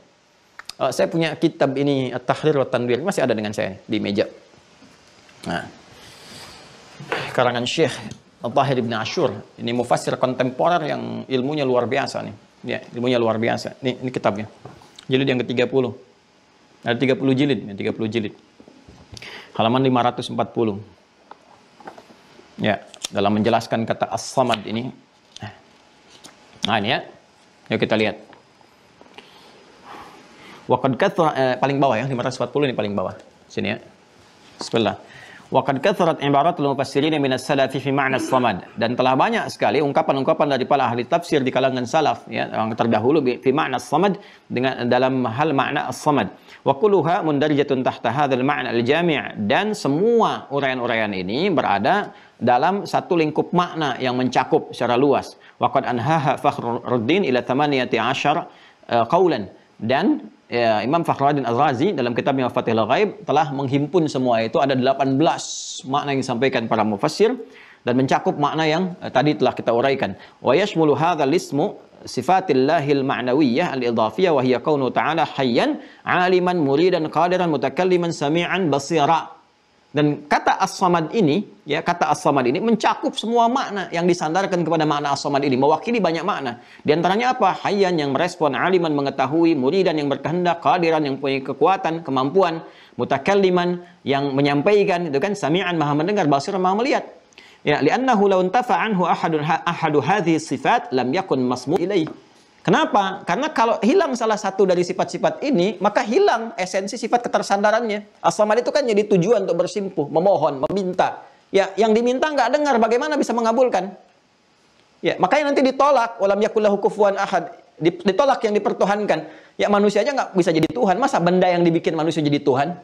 Saya punya kitab ini At-Tahrir wa Tanwir, masih ada dengan saya di meja. Nah, karangan Syekh Al-Tahir Ibn Ashur, ini mufassir kontemporer yang ilmunya luar biasa nih. Ya, ilmunya luar biasa. Ini kitabnya. Jilid yang ke-30. Ada 30 jilid, 30 jilid. Halaman 540. Ya, dalam menjelaskan kata As-Samad ini. Nah, ini ya. Yuk kita lihat. Waqad kathara, paling bawah ya, 540 ini paling bawah. Sini ya. Bismillah. Waqad katharat ibaratul mufassirin min as-salafi fi ma'na as-samad, dan telah banyak sekali ungkapan-ungkapan dari para ahli tafsir di kalangan salaf ya yang terdahulu fi ma'na as-samad, dengan dalam hal makna as-samad. Wa kulluha mundarijatun tahta hadzal ma'na al-jami', dan semua uraian-uraian ini berada dalam satu lingkup makna yang mencakup secara luas. Waqad anhaha Fakhruddin ila 18 qaulan, dan ya, Imam Fakhruddin Az-Razi dalam kitabnya Mafatihul Ghaib telah menghimpun semua itu, ada 18 makna yang disampaikan para mufassir dan mencakup makna yang tadi telah kita uraikan. Wa yashmulu hadzal ismu sifatillahil ma'nawiyyah al-idhafiyah wa hiya kaunu ta'ala hayyan 'aliman muridan qadiran mutakalliman sami'an basira. Dan kata As-Samad ini, ya, kata As-Samad ini mencakup semua makna yang disandarkan kepada makna As-Samad ini, mewakili banyak makna. Di antaranya apa? Hayyan yang merespon, aliman mengetahui, muridan yang berkehendak, qadiran yang punya kekuatan, kemampuan, mutakalliman yang menyampaikan, itu kan, sami'an maha mendengar, basiran maha melihat. Ya, li'annahu law intafa anhu ahadu hadhihi sifat lam yakun masmu ilaih. Kenapa? Karena kalau hilang salah satu dari sifat-sifat ini, maka hilang esensi sifat ketersandarannya. As-Samad itu kan jadi tujuan untuk bersimpuh, memohon, meminta. Ya, yang diminta nggak dengar, bagaimana bisa mengabulkan? Ya, makanya nanti ditolak, walam yakul lahu kufuwan ahad. Ditolak yang dipertuhankan. Ya, manusia aja nggak bisa jadi Tuhan. Masa benda yang dibikin manusia jadi Tuhan?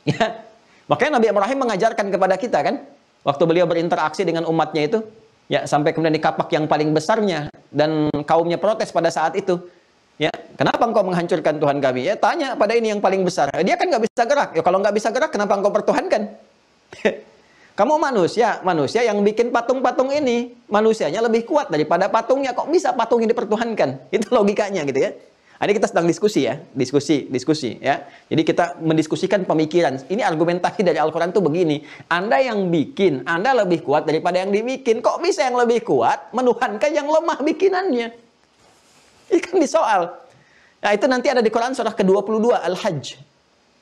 Ya, makanya Nabi Ibrahim mengajarkan kepada kita kan, waktu beliau berinteraksi dengan umatnya itu, ya, sampai kemudian di kapak yang paling besarnya, dan kaumnya protes pada saat itu. Ya, kenapa engkau menghancurkan Tuhan kami? Ya, tanya pada ini yang paling besar. Dia kan nggak bisa gerak. Ya, kalau nggak bisa gerak, kenapa engkau pertuhankan? Kamu manusia yang bikin patung-patung ini, manusianya lebih kuat daripada patungnya. Kok bisa patungnya dipertuhankan? Itu logikanya gitu ya. Ini kita sedang diskusi ya, diskusi ya. Jadi kita mendiskusikan pemikiran. Ini argumentasi dari Al-Quran tuh begini. Anda yang bikin, Anda lebih kuat daripada yang dibikin. Kok bisa yang lebih kuat menuhankan yang lemah bikinannya? Ini kan disoal. Nah, itu nanti ada di Quran surah ke-22 Al-Hajj.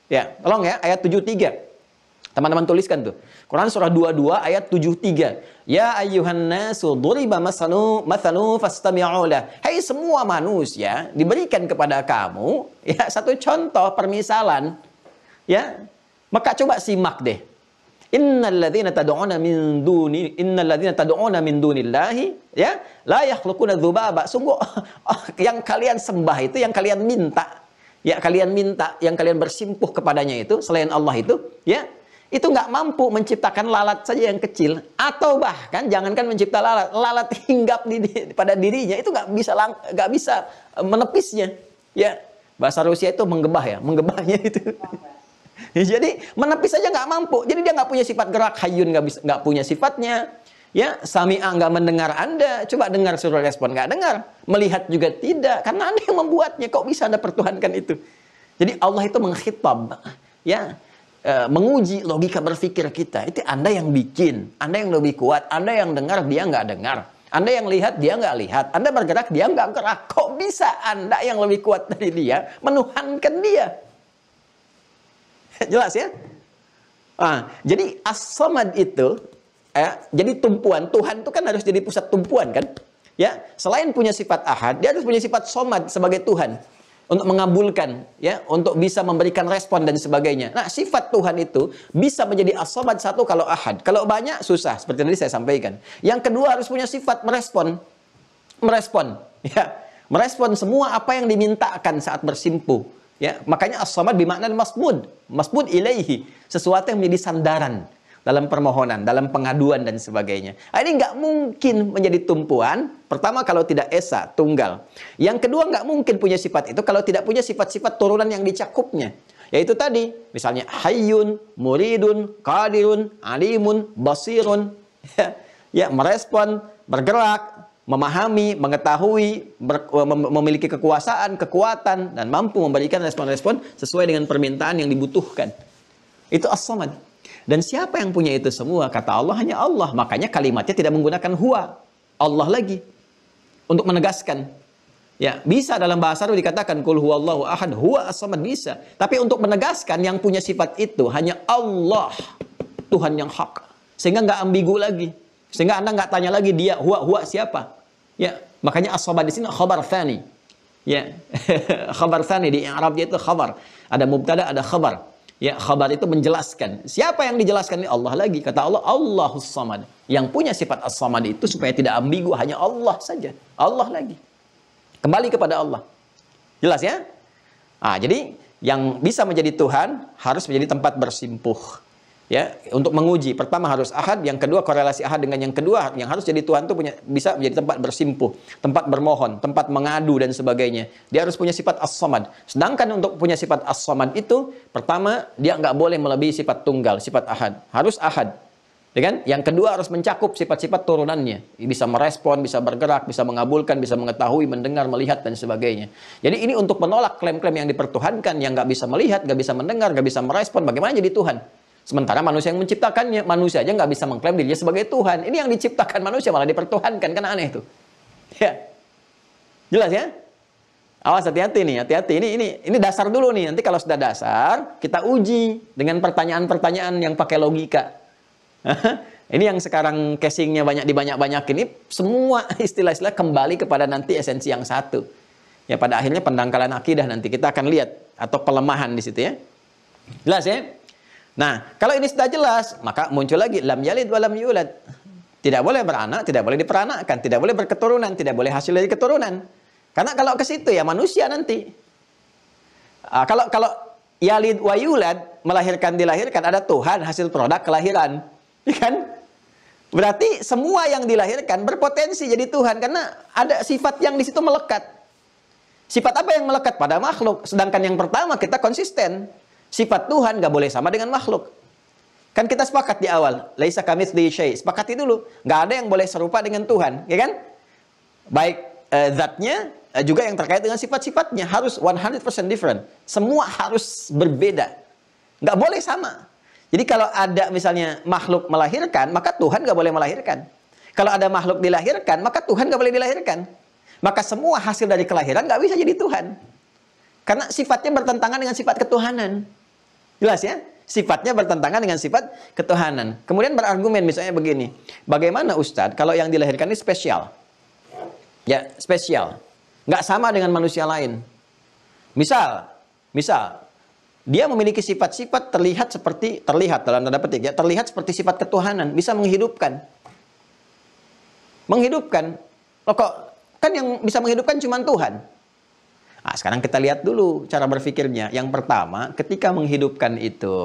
Ya, tolong ya, ayat 73. Teman-teman tuliskan tuh. Quran surah 22 ayat 73. Ya ayyuhan nasu duriba mathalu fastami'u lah. Hai semua manusia, diberikan kepada kamu ya satu contoh permisalan. Ya. Maka coba simak deh. Innalladzina tad'una min dunillahi ya la yakhluquna dzubaba. Sungguh yang kalian sembah itu, yang kalian minta, ya kalian minta, yang kalian bersimpuh kepadanya itu selain Allah itu, ya itu nggak mampu menciptakan lalat saja yang kecil, atau bahkan jangankan mencipta lalat hinggap pada dirinya itu nggak bisa menepisnya. Ya bahasa Rusia itu menggebah ya, menggebahnya itu. Jadi menepis saja nggak mampu. Jadi dia nggak punya sifat gerak. Hayyun nggak punya sifatnya. Ya, Sami'a nggak mendengar Anda. Coba dengar, suruh respon, nggak dengar. Melihat juga tidak, karena Anda yang membuatnya. Kok bisa Anda pertuhankan itu? Jadi Allah itu mengkhitab, ya, menguji logika berpikir kita. Itu Anda yang bikin, Anda yang lebih kuat, Anda yang dengar, dia nggak dengar. Anda yang lihat, dia nggak lihat. Anda bergerak, dia nggak gerak. Kok bisa Anda yang lebih kuat dari dia menuhankan dia? Jelas ya? Jadi as-samad itu, jadi tumpuan. Tuhan itu kan harus jadi pusat tumpuan kan? Ya, selain punya sifat ahad, dia harus punya sifat somad sebagai Tuhan untuk mengabulkan, ya, untuk bisa memberikan respon dan sebagainya. Nah, sifat Tuhan itu bisa menjadi as-samad satu kalau ahad. Kalau banyak susah, seperti tadi saya sampaikan. Yang kedua harus punya sifat merespon, ya, merespon semua apa yang dimintakan saat bersimpuh. Ya, makanya as-samad bermakna masmud ilaihi, sesuatu yang menjadi sandaran dalam permohonan, dalam pengaduan dan sebagainya. Ini nggak mungkin menjadi tumpuan. Pertama kalau tidak esa, tunggal. Yang kedua nggak mungkin punya sifat itu kalau tidak punya sifat-sifat turunan yang dicakupnya. Yaitu tadi, misalnya hayyun, muridun, qadirun, alimun, basirun. Ya, merespon, bergerak, memahami, mengetahui, memiliki kekuasaan, kekuatan, dan mampu memberikan respon-respon sesuai dengan permintaan yang dibutuhkan. Itu as-samad. Dan siapa yang punya itu semua? Kata Allah, hanya Allah. Makanya kalimatnya tidak menggunakan huwa. Allah lagi. Untuk menegaskan. Ya, bisa dalam bahasa Arab dikatakan kul huwallahu ahad, huwa as-samad, bisa. Tapi untuk menegaskan yang punya sifat itu hanya Allah, Tuhan yang hak. Sehingga nggak ambigu lagi. Sehingga Anda nggak tanya lagi dia, huwa siapa? Ya, makanya as-samad di sini khabar tsani. Ya, khabar tsani di Arab itu khabar. Ada mubtada, ada khabar. Ya, khabar itu menjelaskan. Siapa yang dijelaskan? Ini Allah lagi. Kata Allah, Allahus samad. Yang punya sifat as-samad itu supaya tidak ambigu, hanya Allah saja. Allah lagi. Kembali kepada Allah. Jelas ya? Jadi yang bisa menjadi Tuhan harus menjadi tempat bersimpuh. Ya, untuk menguji. Pertama harus ahad, yang kedua korelasi ahad dengan yang kedua, yang harus jadi Tuhan itu bisa menjadi tempat bersimpuh, tempat bermohon, tempat mengadu dan sebagainya. Dia harus punya sifat as-samad. Sedangkan untuk punya sifat as-samad itu, pertama dia nggak boleh melebihi sifat tunggal, sifat ahad. Harus ahad. Ya kan? Yang kedua harus mencakup sifat-sifat turunannya. Bisa merespon, bisa bergerak, bisa mengabulkan, bisa mengetahui, mendengar, melihat dan sebagainya. Jadi ini untuk menolak klaim-klaim yang dipertuhankan, yang nggak bisa melihat, nggak bisa mendengar, nggak bisa merespon. Bagaimana jadi Tuhan? Sementara manusia yang menciptakannya, manusia aja nggak bisa mengklaim dirinya sebagai Tuhan. Ini yang diciptakan manusia malah dipertuhankan, kan aneh itu. Ya, jelas ya? Awas, hati-hati nih, hati-hati. Ini dasar dulu nih. Nanti kalau sudah dasar, kita uji dengan pertanyaan-pertanyaan yang pakai logika. Ini yang sekarang casingnya banyak-banyakin. Ini semua istilah-istilah kembali kepada nanti esensi yang satu. Ya, pada akhirnya pendangkalan akidah nanti kita akan lihat atau pelemahan di situ ya. Jelas ya? Nah, kalau ini sudah jelas, maka muncul lagi lam yalid wa lam yulad. Tidak boleh beranak, tidak boleh diperanakkan, tidak boleh berketurunan, tidak boleh hasil dari keturunan. Karena kalau ke situ ya manusia nanti. Kalau yalid wa yulad, melahirkan dilahirkan, ada Tuhan, hasil produk kelahiran. Kan? Berarti semua yang dilahirkan berpotensi jadi Tuhan karena ada sifat yang di situ melekat. Sifat apa yang melekat pada makhluk? Sedangkan yang pertama kita konsisten. Sifat Tuhan nggak boleh sama dengan makhluk. Kan kita sepakat di awal, laisa kamitslihi syai'. Sepakati dulu, nggak ada yang boleh serupa dengan Tuhan, ya kan? Baik zatnya juga yang terkait dengan sifat-sifatnya harus 100% different. Semua harus berbeda. Nggak boleh sama. Jadi kalau ada misalnya makhluk melahirkan, maka Tuhan nggak boleh melahirkan. Kalau ada makhluk dilahirkan, maka Tuhan nggak boleh dilahirkan. Maka semua hasil dari kelahiran nggak bisa jadi Tuhan. Karena sifatnya bertentangan dengan sifat ketuhanan. Jelas ya? Sifatnya bertentangan dengan sifat ketuhanan. Kemudian berargumen misalnya begini. Bagaimana Ustadz kalau yang dilahirkan ini spesial? Ya, spesial. Nggak sama dengan manusia lain. Misal, dia memiliki sifat-sifat terlihat dalam tanda petik ya, terlihat seperti sifat ketuhanan, bisa menghidupkan. Loh kok kan yang bisa menghidupkan cuma Tuhan. Nah, sekarang kita lihat dulu cara berpikirnya. Yang pertama, ketika menghidupkan itu,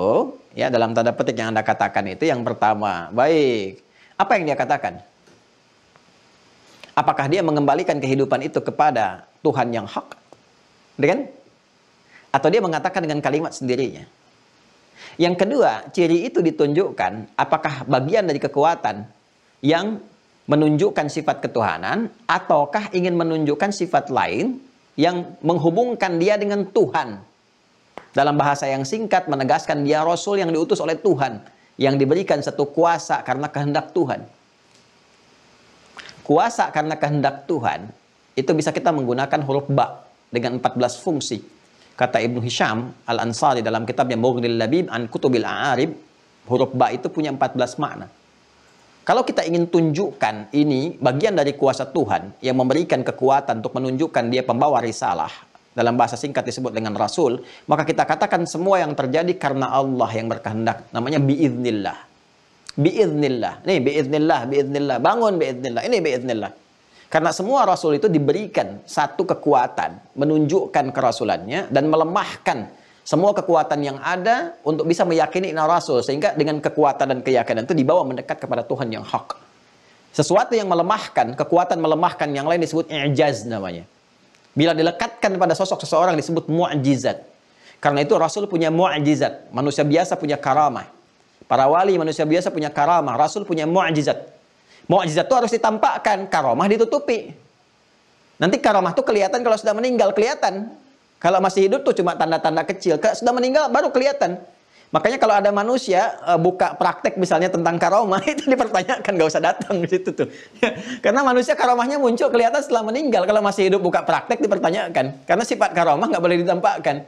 ya dalam tanda petik yang Anda katakan itu, yang pertama, baik. Apa yang dia katakan? Apakah dia mengembalikan kehidupan itu kepada Tuhan yang hak? Kan? Atau dia mengatakan dengan kalimat sendirinya? Yang kedua, ciri itu ditunjukkan apakah bagian dari kekuatan yang menunjukkan sifat ketuhanan, ataukah ingin menunjukkan sifat lain yang menghubungkan dia dengan Tuhan. Dalam bahasa yang singkat menegaskan dia Rasul yang diutus oleh Tuhan, yang diberikan satu kuasa karena kehendak Tuhan. Kuasa karena kehendak Tuhan itu bisa kita menggunakan huruf ba dengan 14 fungsi. Kata Ibnu Hisham Al-Ansari dalam kitabnya Mughnil Labib an Kutubil A'arib, huruf ba itu punya 14 makna. Kalau kita ingin tunjukkan ini bagian dari kuasa Tuhan yang memberikan kekuatan untuk menunjukkan dia pembawa risalah, dalam bahasa singkat disebut dengan Rasul, maka kita katakan semua yang terjadi karena Allah yang berkehendak, namanya biiznillah. Biiznillah. Nih biiznillah, bangun biiznillah. Ini biiznillah. Karena semua Rasul itu diberikan satu kekuatan, menunjukkan kerasulannya dan melemahkan semua kekuatan yang ada untuk bisa meyakini ina Rasul. Sehingga dengan kekuatan dan keyakinan itu dibawa mendekat kepada Tuhan yang hak. Sesuatu yang melemahkan, kekuatan melemahkan yang lain disebut i'jaz namanya. Bila dilekatkan pada sosok seseorang disebut mu'jizat. Karena itu Rasul punya mu'jizat. Manusia biasa punya karamah. Para wali manusia biasa punya karamah. Rasul punya mu'jizat. Mu'jizat itu harus ditampakkan. Karamah ditutupi. Nanti karamah itu kelihatan kalau sudah meninggal. Kelihatan. Kalau masih hidup tuh cuma tanda-tanda kecil. Kalau sudah meninggal baru kelihatan. Makanya kalau ada manusia buka praktek misalnya tentang karomah, itu dipertanyakan, nggak usah datang di situ tuh. Karena manusia karomahnya muncul kelihatan setelah meninggal. Kalau masih hidup buka praktek dipertanyakan. Karena sifat karomah nggak boleh ditampakkan.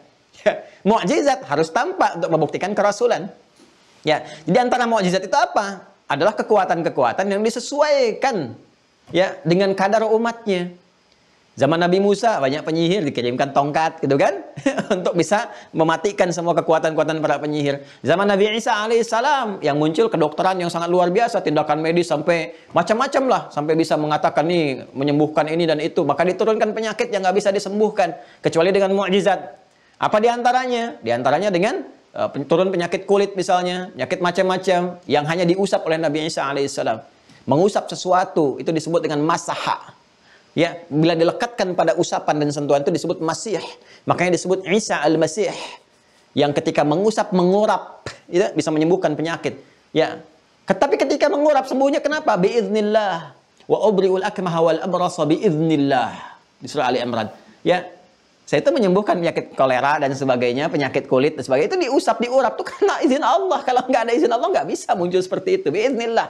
Mukjizat harus tampak untuk membuktikan kerasulan. Ya, jadi antara mukjizat itu apa? Adalah kekuatan-kekuatan yang disesuaikan ya dengan kadar umatnya. Zaman Nabi Musa banyak penyihir, dikirimkan tongkat gitu kan untuk bisa mematikan semua kekuatan-kekuatan para penyihir. Zaman Nabi Isa alaihissalam yang muncul kedokteran yang sangat luar biasa, tindakan medis sampai macam-macam lah, sampai bisa mengatakan nih menyembuhkan ini dan itu. Maka diturunkan penyakit yang nggak bisa disembuhkan kecuali dengan mukjizat. Apa diantaranya? Diantaranya dengan turun penyakit kulit misalnya, penyakit macam-macam yang hanya diusap oleh Nabi Isa alaihissalam. Mengusap sesuatu itu disebut dengan masaha. Ya, bila dilekatkan pada usapan dan sentuhan itu disebut Masih. Makanya disebut Isa al-Masih. Yang ketika mengusap, mengurap, ya, bisa menyembuhkan penyakit. Ya. Tapi ketika mengurap sembuhnya kenapa? Biiznillah. Wa ubri'ul akmaha wal abrasa biiznillah. Di surah Ali Imran. Ya. Saya itu menyembuhkan penyakit kolera dan sebagainya, penyakit kulit dan sebagainya. Itu diusap, diurap itu karena izin Allah. Kalau nggak ada izin Allah nggak bisa muncul seperti itu. Biiznillah.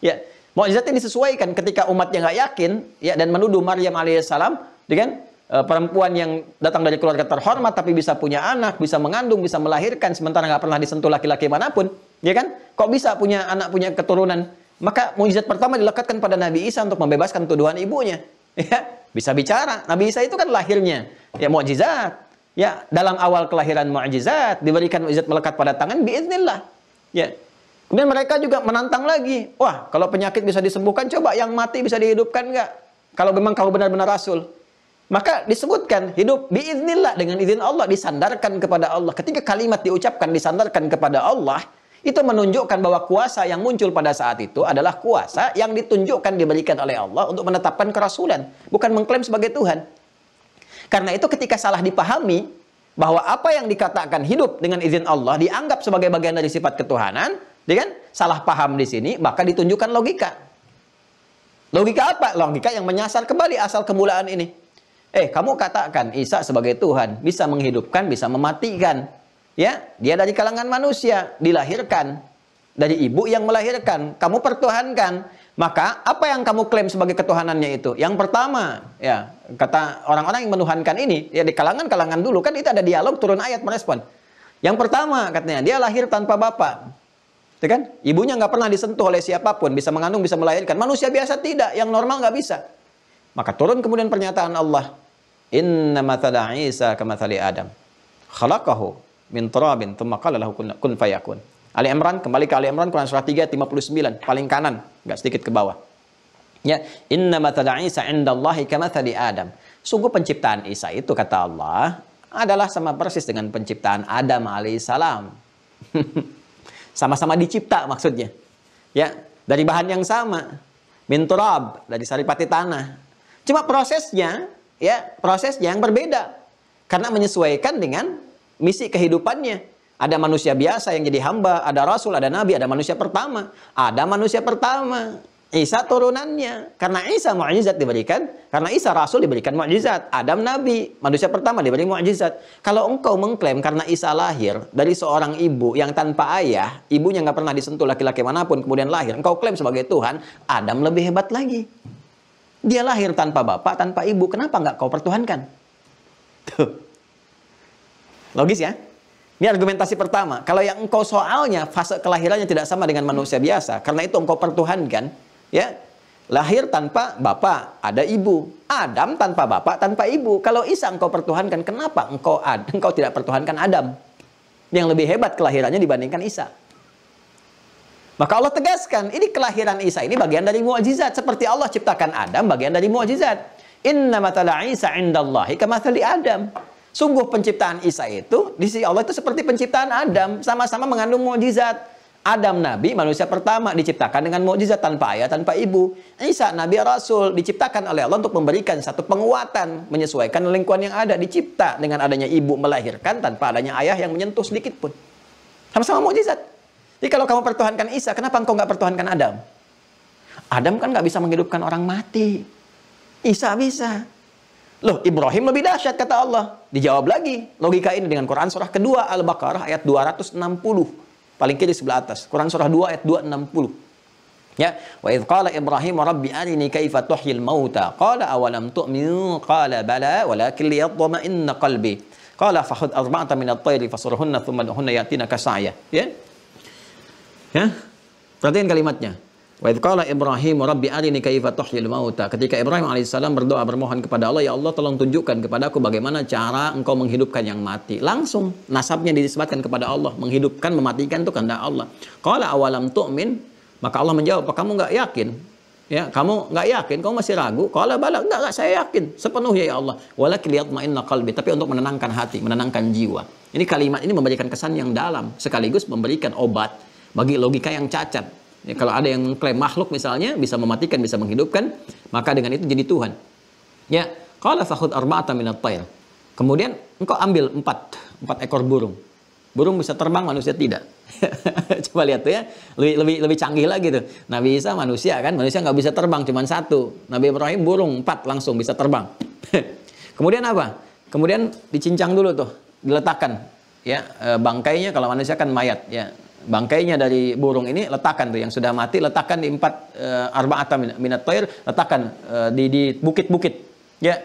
Ya. Mukjizatnya disesuaikan ketika umatnya nggak yakin ya, dan menuduh Maryam alaihissalam dengan perempuan yang datang dari keluarga terhormat tapi bisa punya anak, bisa mengandung, bisa melahirkan sementara nggak pernah disentuh laki-laki manapun, ya kan? Kok bisa punya anak, punya keturunan? Maka mukjizat pertama dilekatkan pada Nabi Isa untuk membebaskan tuduhan ibunya. Ya, bisa bicara. Nabi Isa itu kan lahirnya ya mukjizat. Ya, dalam awal kelahiran mukjizat, diberikan mukjizat melekat pada tangan biiznillah. Ya. Kemudian mereka juga menantang lagi. Wah, kalau penyakit bisa disembuhkan, coba yang mati bisa dihidupkan nggak? Kalau memang kamu benar-benar Rasul. Maka disebutkan, hidup biiznillah, dengan izin Allah, disandarkan kepada Allah. Ketika kalimat diucapkan, disandarkan kepada Allah, itu menunjukkan bahwa kuasa yang muncul pada saat itu adalah kuasa yang ditunjukkan, diberikan oleh Allah untuk menetapkan kerasulan. Bukan mengklaim sebagai Tuhan. Karena itu ketika salah dipahami, bahwa apa yang dikatakan hidup dengan izin Allah, dianggap sebagai bagian dari sifat ketuhanan, dia kan salah paham di sini, maka ditunjukkan logika. Logika apa? Logika yang menyasar kembali asal kemulaan ini. Kamu katakan Isa sebagai Tuhan, bisa menghidupkan, bisa mematikan. Ya, dia dari kalangan manusia, dilahirkan dari ibu yang melahirkan. Kamu pertuhankan. Maka apa yang kamu klaim sebagai ketuhanannya itu? Yang pertama, ya kata orang-orang yang menuhankan ini, ya di kalangan-kalangan dulu kan itu ada dialog, turun ayat merespon. Yang pertama katanya dia lahir tanpa bapak, itu kan? Ibunya nggak pernah disentuh oleh siapapun, bisa mengandung, bisa melahirkan. Manusia biasa tidak, yang normal nggak bisa. Maka turun kemudian pernyataan Allah, Inna mathala Isa kamathali Adam, khalaqahu min turabin, thumma qala lahu kun fayakun. Ali Imran, kembali ke Ali Imran, Quran surah 3, 59, paling kanan, nggak sedikit ke bawah. Ya, inna mathala Isa indallahi kamathali Adam. Sungguh penciptaan Isa itu, kata Allah, adalah sama persis dengan penciptaan Adam alaihissalam. Sama-sama dicipta maksudnya. Ya, dari bahan yang sama. Min turab, dari saripati tanah. Cuma prosesnya, ya, prosesnya yang berbeda. Karena menyesuaikan dengan misi kehidupannya. Ada manusia biasa yang jadi hamba, ada rasul, ada nabi, ada manusia pertama. Ada manusia pertama, Isa turunannya. Karena Isa mukjizat diberikan, karena Isa rasul diberikan mukjizat. Adam nabi, manusia pertama diberi mukjizat. Kalau engkau mengklaim karena Isa lahir dari seorang ibu yang tanpa ayah, ibunya nggak pernah disentuh laki-laki manapun, kemudian lahir, engkau klaim sebagai Tuhan, Adam lebih hebat lagi. Dia lahir tanpa bapak, tanpa ibu, kenapa nggak kau pertuhankan? Tuh. Logis ya? Ini argumentasi pertama. Kalau yang engkau soalnya fase kelahirannya tidak sama dengan manusia biasa, karena itu engkau pertuhankan, ya, lahir tanpa bapak, ada ibu. Adam tanpa bapak, tanpa ibu. Kalau Isa engkau pertuhankan, kenapa engkau tidak pertuhankan Adam yang lebih hebat kelahirannya dibandingkan Isa? Maka Allah tegaskan, ini kelahiran Isa ini bagian dari mukjizat, seperti Allah ciptakan Adam bagian dari mukjizat. Inna mathala Isa indallahi kamathali Adam. Sungguh penciptaan Isa itu di sisi Allah itu seperti penciptaan Adam, sama-sama mengandung mukjizat. Adam nabi, manusia pertama, diciptakan dengan mukjizat tanpa ayah, tanpa ibu. Isa nabi rasul, diciptakan oleh Allah untuk memberikan satu penguatan, menyesuaikan lingkungan yang ada, dicipta dengan adanya ibu melahirkan tanpa adanya ayah yang menyentuh sedikit pun. Sama-sama mukjizat. Jadi kalau kamu pertuhankan Isa, kenapa engkau nggak pertuhankan Adam? Adam kan nggak bisa menghidupkan orang mati. Isa bisa. Loh, Ibrahim lebih dahsyat, kata Allah. Dijawab lagi logika ini dengan Quran surah kedua Al-Baqarah ayat 260. Paling kiri sebelah atas. Quran surah 2 ayat 260. Ya, wa idz qala Ibrahim rabbi arini kaifa tuhyil mauta qala awalam tu'min qala bala walakin liyatma'inna qalbi qala fakhudh arba'atan min at-tayri fasurhunna thumma duhunna yatinaka sa'ya. Ya. Ya. Perhatikan kalimatnya. Wa idz qala Ibrahim rabbi arini kaifa tuhyil mauta. Ketika Ibrahim alaihissalam berdoa bermohon kepada Allah, ya Allah tolong tunjukkan kepadaku bagaimana cara engkau menghidupkan yang mati. Langsung nasabnya dinisbatkan kepada Allah, menghidupkan, mematikan itu kehendak Allah. Qala awalam tu'min, maka Allah menjawab, apa kamu enggak yakin? Ya, kamu enggak yakin, kamu masih ragu? Qala bala, enggak saya yakin sepenuhnya ya Allah. Walakin liyatma'inna qalbi, tapi untuk menenangkan hati, menenangkan jiwa. Ini kalimat ini memberikan kesan yang dalam sekaligus memberikan obat bagi logika yang cacat. Ya, kalau ada yang mengklaim makhluk misalnya bisa mematikan, bisa menghidupkan, maka dengan itu jadi Tuhan. Ya, qala fakhudh arba'atan minat tayr. Kemudian engkau ambil empat ekor burung. Burung bisa terbang, manusia tidak. Coba lihat tuh ya, lebih canggih lagi tuh. Nabi Isa manusia kan, manusia nggak bisa terbang, cuma satu. Nabi Ibrahim burung 4 langsung bisa terbang. Kemudian apa? Kemudian dicincang dulu tuh, diletakkan. Ya, bangkainya kalau manusia kan mayat ya. Bangkainya dari burung ini letakkan tuh yang sudah mati, letakkan di 4 arba'atan minat tayr, letakkan di bukit-bukit. Ya.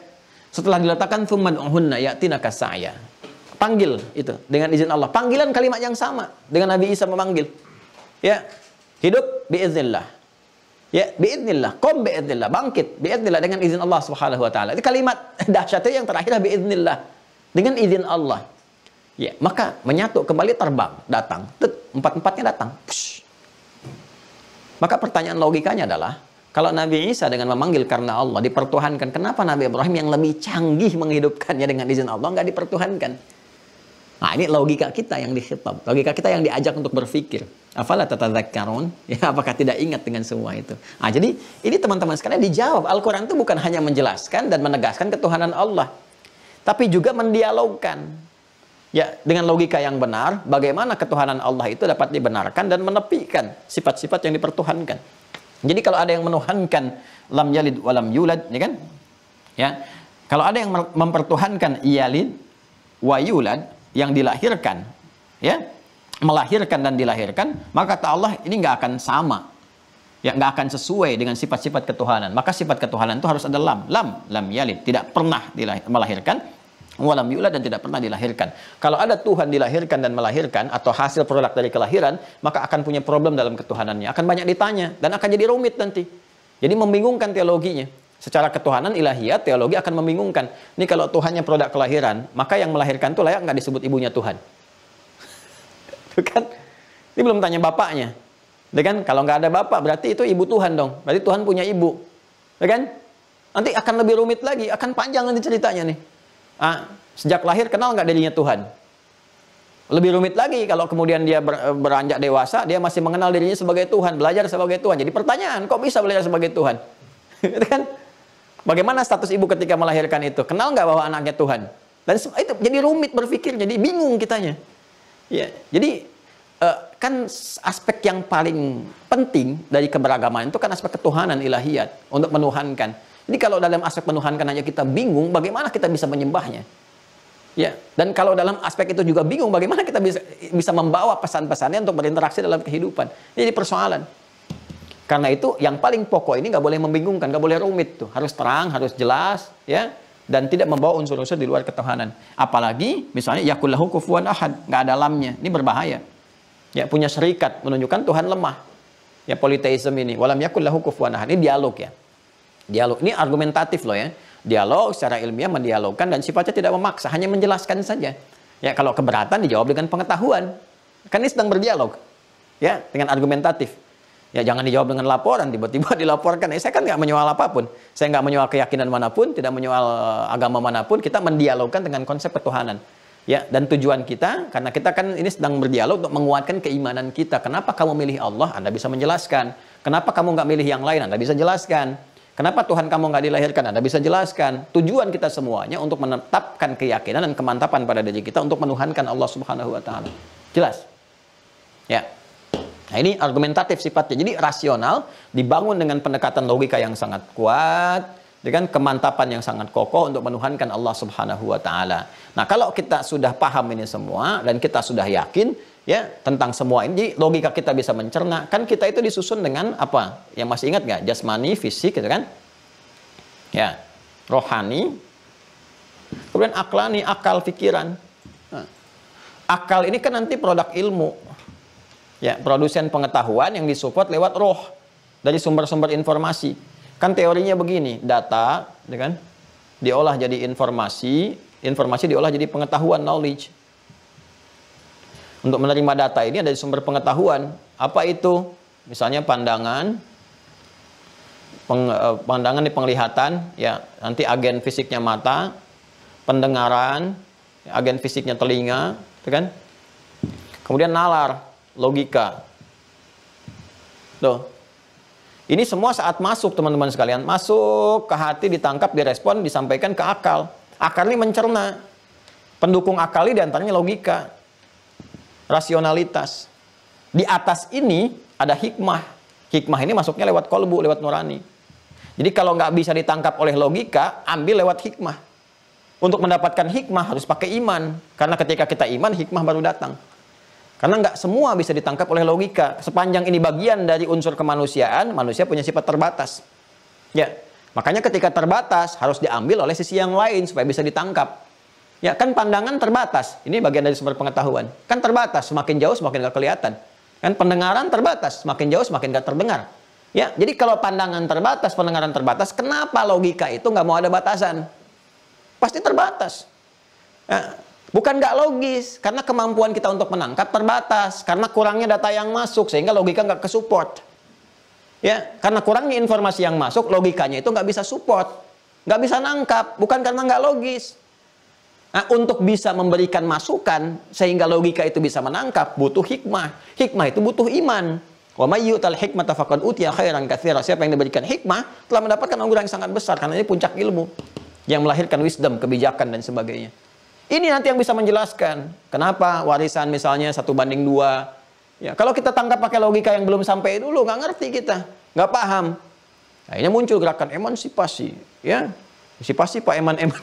Setelah diletakkan thumma duhunna yatinaka sa'ya. Panggil itu dengan izin Allah. Panggilan kalimat yang sama dengan Nabi Isa memanggil. Ya. Hidup biiznillah. Ya, biiznillah. Qum biiznillah. Bangkit biiznillah dengan izin Allah Subhanahu wa taala. Itu kalimat dahsyatnya yang terakhir biiznillah. Dengan izin Allah. Ya, maka menyatu kembali terbang, datang. Empat-empatnya datang. Push. Maka pertanyaan logikanya adalah, kalau Nabi Isa dengan memanggil karena Allah dipertuhankan, kenapa Nabi Ibrahim yang lebih canggih menghidupkannya dengan izin Allah nggak dipertuhankan? Nah, ini logika kita yang dikhitab, logika kita yang diajak untuk berpikir. Afala tatadzakkarun? Ya, apakah tidak ingat dengan semua itu? Nah, jadi ini teman-teman sekalian dijawab. Al-Quran itu bukan hanya menjelaskan dan menegaskan ketuhanan Allah, tapi juga mendialogkan. Ya, dengan logika yang benar, bagaimana ketuhanan Allah itu dapat dibenarkan dan menepikan sifat-sifat yang dipertuhankan. Jadi kalau ada yang menuhankan lam yalid walam yulad, ya kan? Ya. Kalau ada yang mempertuhankan yalid wa yulad, yang dilahirkan, ya, melahirkan dan dilahirkan, maka kata Allah ini nggak akan sama. Ya, nggak akan sesuai dengan sifat-sifat ketuhanan. Maka sifat ketuhanan itu harus ada lam yalid, tidak pernah melahirkan, walam yulad, dan tidak pernah dilahirkan. Kalau ada Tuhan dilahirkan dan melahirkan atau hasil produk dari kelahiran, maka akan punya problem dalam ketuhanannya. Akan banyak ditanya dan akan jadi rumit nanti. Jadi membingungkan teologinya. Secara ketuhanan ilahiyat, teologi akan membingungkan. Ini kalau Tuhannya produk kelahiran, maka yang melahirkan itu layak nggak disebut ibunya Tuhan? Tuh kan? Ini belum tanya bapaknya. Ya kan? Kalau nggak ada bapak, berarti itu ibu Tuhan dong. Berarti Tuhan punya ibu. Ya kan? Nanti akan lebih rumit lagi, akan panjang nanti ceritanya nih. Sejak lahir kenal nggak dirinya Tuhan? Lebih rumit lagi kalau kemudian dia beranjak dewasa, dia masih mengenal dirinya sebagai Tuhan, belajar sebagai Tuhan. Jadi pertanyaan, kok bisa belajar sebagai Tuhan? Ya kan? Bagaimana status ibu ketika melahirkan itu? Kenal nggak bahwa anaknya Tuhan? Dan itu jadi rumit berpikir, jadi bingung kitanya. Ya, jadi kan aspek yang paling penting dari keberagaman itu kan aspek ketuhanan ilahiyat untuk menuhankan. Jadi kalau dalam aspek menuhankan aja kita bingung, bagaimana kita bisa menyembahnya? Ya, dan kalau dalam aspek itu juga bingung, bagaimana kita bisa membawa pesan-pesannya untuk berinteraksi dalam kehidupan? Ini jadi persoalan. Karena itu yang paling pokok ini nggak boleh membingungkan, nggak boleh rumit tuh, harus terang, harus jelas, ya, dan tidak membawa unsur-unsur di luar ketuhanan. Apalagi misalnya yakullahu kufuwan ahad, nggak ada lamnya, ini berbahaya. Ya, punya syarikat menunjukkan Tuhan lemah. Ya, politeisme ini. Walam yakul lahu kufuwan ahad. Ini dialog ya. Dialog ini argumentatif loh ya. Dialog secara ilmiah mendialogkan dan sifatnya tidak memaksa, hanya menjelaskan saja. Ya, kalau keberatan dijawab dengan pengetahuan. Kan ini sedang berdialog. Ya, dengan argumentatif. Ya, jangan dijawab dengan laporan, tiba-tiba dilaporkan. Saya kan nggak menyoal apapun. Saya nggak menyoal keyakinan manapun, tidak menyoal agama manapun. Kita mendialogkan dengan konsep ketuhanan. Ya, dan tujuan kita, karena kita kan ini sedang berdialog untuk menguatkan keimanan kita. Kenapa kamu milih Allah? Anda bisa menjelaskan. Kenapa kamu nggak milih yang lain? Anda bisa jelaskan. Kenapa Tuhan kamu nggak dilahirkan? Anda bisa jelaskan. Tujuan kita semuanya untuk menetapkan keyakinan dan kemantapan pada diri kita untuk menuhankan Allah Subhanahu Wa Taala. Jelas? Ya. Nah, ini argumentatif sifatnya. Jadi rasional, dibangun dengan pendekatan logika yang sangat kuat, dengan kemantapan yang sangat kokoh untuk menuhankan Allah Subhanahu Wa Taala. Nah, kalau kita sudah paham ini semua dan kita sudah yakin ya tentang semua ini, logika kita bisa mencerna. Kan kita itu disusun dengan apa? Yang masih ingat nggak? Jasmani, fisik, gitu kan? Ya, rohani, kemudian aklani, akal, pikiran. Nah, akal ini kan nanti produk ilmu. Ya, produsen pengetahuan yang disupport lewat roh dari sumber-sumber informasi. Kan teorinya begini, data, ya kan, diolah jadi informasi, informasi diolah jadi pengetahuan, knowledge. Untuk menerima data ini ada sumber pengetahuan. Apa itu? Misalnya pandangan, pandangan di penglihatan, ya nanti agen fisiknya mata, pendengaran, agen fisiknya telinga, ya kan? Kemudian nalar, logika. Tuh. Ini semua saat masuk teman-teman sekalian, masuk ke hati, ditangkap, direspon, disampaikan ke akal. Akal ini mencerna. Pendukung akal ini diantaranya logika, rasionalitas. Di atas ini ada hikmah. Hikmah ini masuknya lewat kolbu, lewat nurani. Jadi kalau nggak bisa ditangkap oleh logika, ambil lewat hikmah. Untuk mendapatkan hikmah harus pakai iman. Karena ketika kita iman, hikmah baru datang. Karena nggak semua bisa ditangkap oleh logika. Sepanjang ini bagian dari unsur kemanusiaan, manusia punya sifat terbatas. Ya, makanya ketika terbatas harus diambil oleh sisi yang lain supaya bisa ditangkap. Ya, kan pandangan terbatas. Ini bagian dari sumber pengetahuan. Kan terbatas, semakin jauh semakin nggak kelihatan. Kan pendengaran terbatas, semakin jauh semakin nggak terdengar. Ya, jadi kalau pandangan terbatas, pendengaran terbatas, kenapa logika itu nggak mau ada batasan? Pasti terbatas. Ya, bukan nggak logis, karena kemampuan kita untuk menangkap terbatas, karena kurangnya data yang masuk, sehingga logika nggak ke-support. Ya, karena kurangnya informasi yang masuk, logikanya itu nggak bisa support, nggak bisa nangkap, bukan karena nggak logis. Nah, untuk bisa memberikan masukan, sehingga logika itu bisa menangkap, butuh hikmah. Hikmah itu butuh iman. Wa may yu'tal hikmata faqad utiya khairan katsira. Siapa yang diberikan hikmah, telah mendapatkan anugerah yang sangat besar, karena ini puncak ilmu, yang melahirkan wisdom, kebijakan, dan sebagainya. Ini nanti yang bisa menjelaskan kenapa warisan misalnya 1:2. Ya, kalau kita tangkap pakai logika yang belum sampai dulu, nggak ngerti kita, nggak paham. Akhirnya muncul gerakan emansipasi, ya, Pasti Pak Eman-Eman.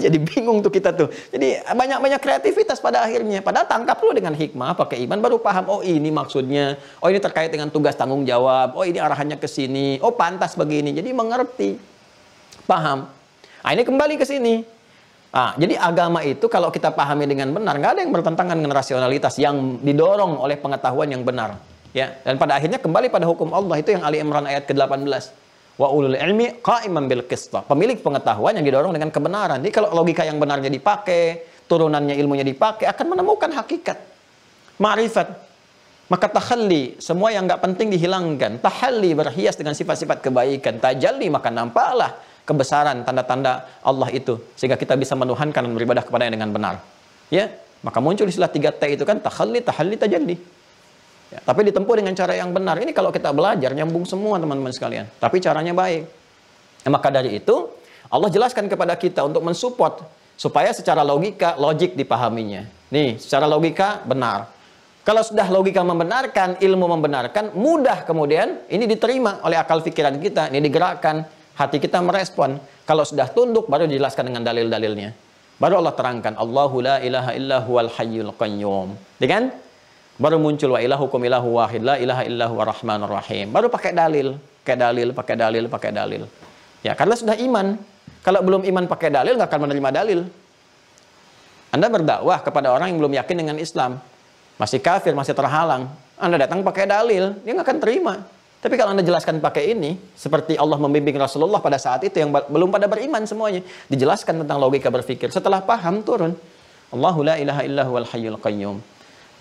jadi bingung tuh kita tuh. Jadi banyak kreativitas pada akhirnya. Padahal tangkap lu dengan hikmah, pakai iman, baru paham, oh ini maksudnya. Oh ini terkait dengan tugas tanggung jawab. Oh ini arahannya ke sini. Oh pantas begini. Jadi mengerti. Paham. Nah ini kembali ke sini. Nah, jadi agama itu kalau kita pahami dengan benar, nggak ada yang bertentangan dengan rasionalitas yang didorong oleh pengetahuan yang benar. Ya, dan pada akhirnya kembali pada hukum Allah, itu yang Ali Imran ayat ke-18. Wa ulul ilmi qa'iman bil qist. Pemilik pengetahuan yang didorong dengan kebenaran. Jadi kalau logika yang benarnya dipakai, turunannya ilmunya dipakai, akan menemukan hakikat. Ma'rifat. Maka tahalli, semua yang nggak penting dihilangkan. Tahalli, berhias dengan sifat-sifat kebaikan. Tajalli, maka nampaklah kebesaran tanda-tanda Allah itu, sehingga kita bisa menuhankan dan beribadah kepadanya dengan benar. Ya, maka muncul istilah 3T itu kan, tahalli, tahalli, tajalli. Ya, tapi ditempuh dengan cara yang benar. Ini kalau kita belajar nyambung semua teman-teman sekalian. Tapi caranya baik. Ya, maka dari itu Allah jelaskan kepada kita untuk mensupport supaya secara logik dipahaminya. Nih, secara logika benar. Kalau sudah logika membenarkan, ilmu membenarkan, mudah kemudian ini diterima oleh akal pikiran kita, ini digerakkan, hati kita merespon. Kalau sudah tunduk baru dijelaskan dengan dalil-dalilnya. Baru Allah terangkan, Allahu la ilaha illa huwal hayyul qayyum. Ya kan? Baru muncul wa ilahukum ilahu wahid la ilaha illahu rahmanur rahim. Baru pakai dalil. Ya, karena sudah iman. Kalau belum iman pakai dalil, nggak akan menerima dalil. Anda berdakwah kepada orang yang belum yakin dengan Islam. Masih kafir, masih terhalang. Anda datang pakai dalil, dia nggak akan terima. Tapi kalau Anda jelaskan pakai ini, seperti Allah membimbing Rasulullah pada saat itu yang belum pada beriman semuanya. Dijelaskan tentang logika berpikir. Setelah paham, turun. Allahu la ilaha illahu wal hayyul qayyum.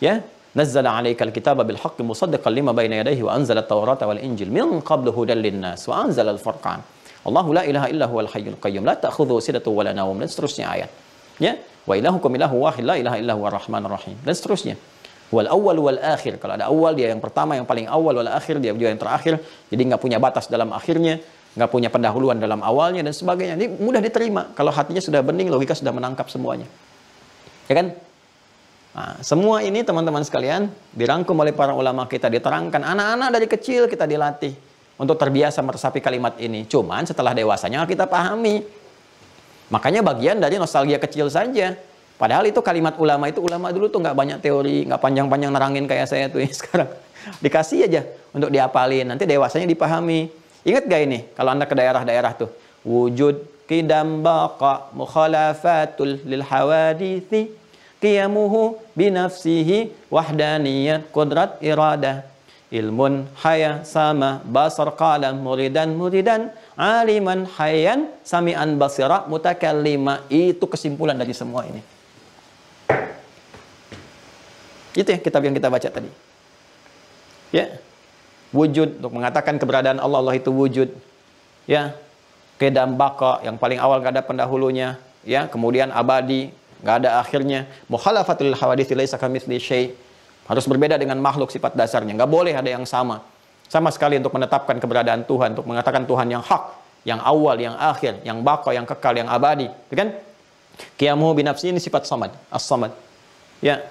Ya. Nazzala 'alaikal kitaba bil haqqi musaddiqan lima baina yadayhi wa anzala at-taurata wal injil min qablu hudan lin-nas wa anzala al-furqan. Allahu la ilaha illa huwal hayyul qayyum la ta'khudhuhu sinatun wa la nawm, dan seterusnya ayat. Ya, wa ilahukum ilahu wahid la ilaha illa huwar rahmanur rahim, dan seterusnya. Wal awwal wal akhir, kalau ada awal dia yang pertama, yang paling awal, wal akhir dia juga yang terakhir. Jadi nggak punya batas dalam akhirnya, nggak punya pendahuluan dalam awalnya dan sebagainya. Ini mudah diterima kalau hatinya sudah bening, logika sudah menangkap semuanya. Ya kan? Nah, semua ini teman-teman sekalian dirangkum oleh para ulama kita, diterangkan. Anak-anak dari kecil kita dilatih untuk terbiasa meresapi kalimat ini. Cuman setelah dewasanya kita pahami. Makanya bagian dari nostalgia kecil saja. Padahal itu kalimat ulama itu, ulama dulu tuh nggak banyak teori, nggak panjang-panjang nerangin kayak saya tuh ya sekarang. Dikasih aja untuk diapalin, nanti dewasanya dipahami. Ingat gak ini kalau Anda ke daerah-daerah tuh, wujud qidam baqa mukhalafatul lil hawadithi qiyamuhu binafsihi wahdaniyat qudrat iradah ilmun haya sama basar qalam muridan aliman hayan sami'an basira mutakallima. Itu kesimpulan dari semua ini. Itu ya kitab yang kita baca tadi. Ya. Wujud, untuk mengatakan keberadaan Allah, Allah itu wujud. Ya. Qidam baqa, yang paling awal gak ada pendahulunya, ya, kemudian abadi, nggak ada akhirnya. Mukhalafatul hawadits laisa kamitsli syai'. Harus berbeda dengan makhluk sifat dasarnya. Nggak boleh ada yang sama. Sama sekali untuk menetapkan keberadaan Tuhan, untuk mengatakan Tuhan yang hak, yang awal, yang akhir, yang baqa, yang kekal, yang abadi. Kan? Qiyamuhu binafsi, ini sifat samad, as-samad. Ya,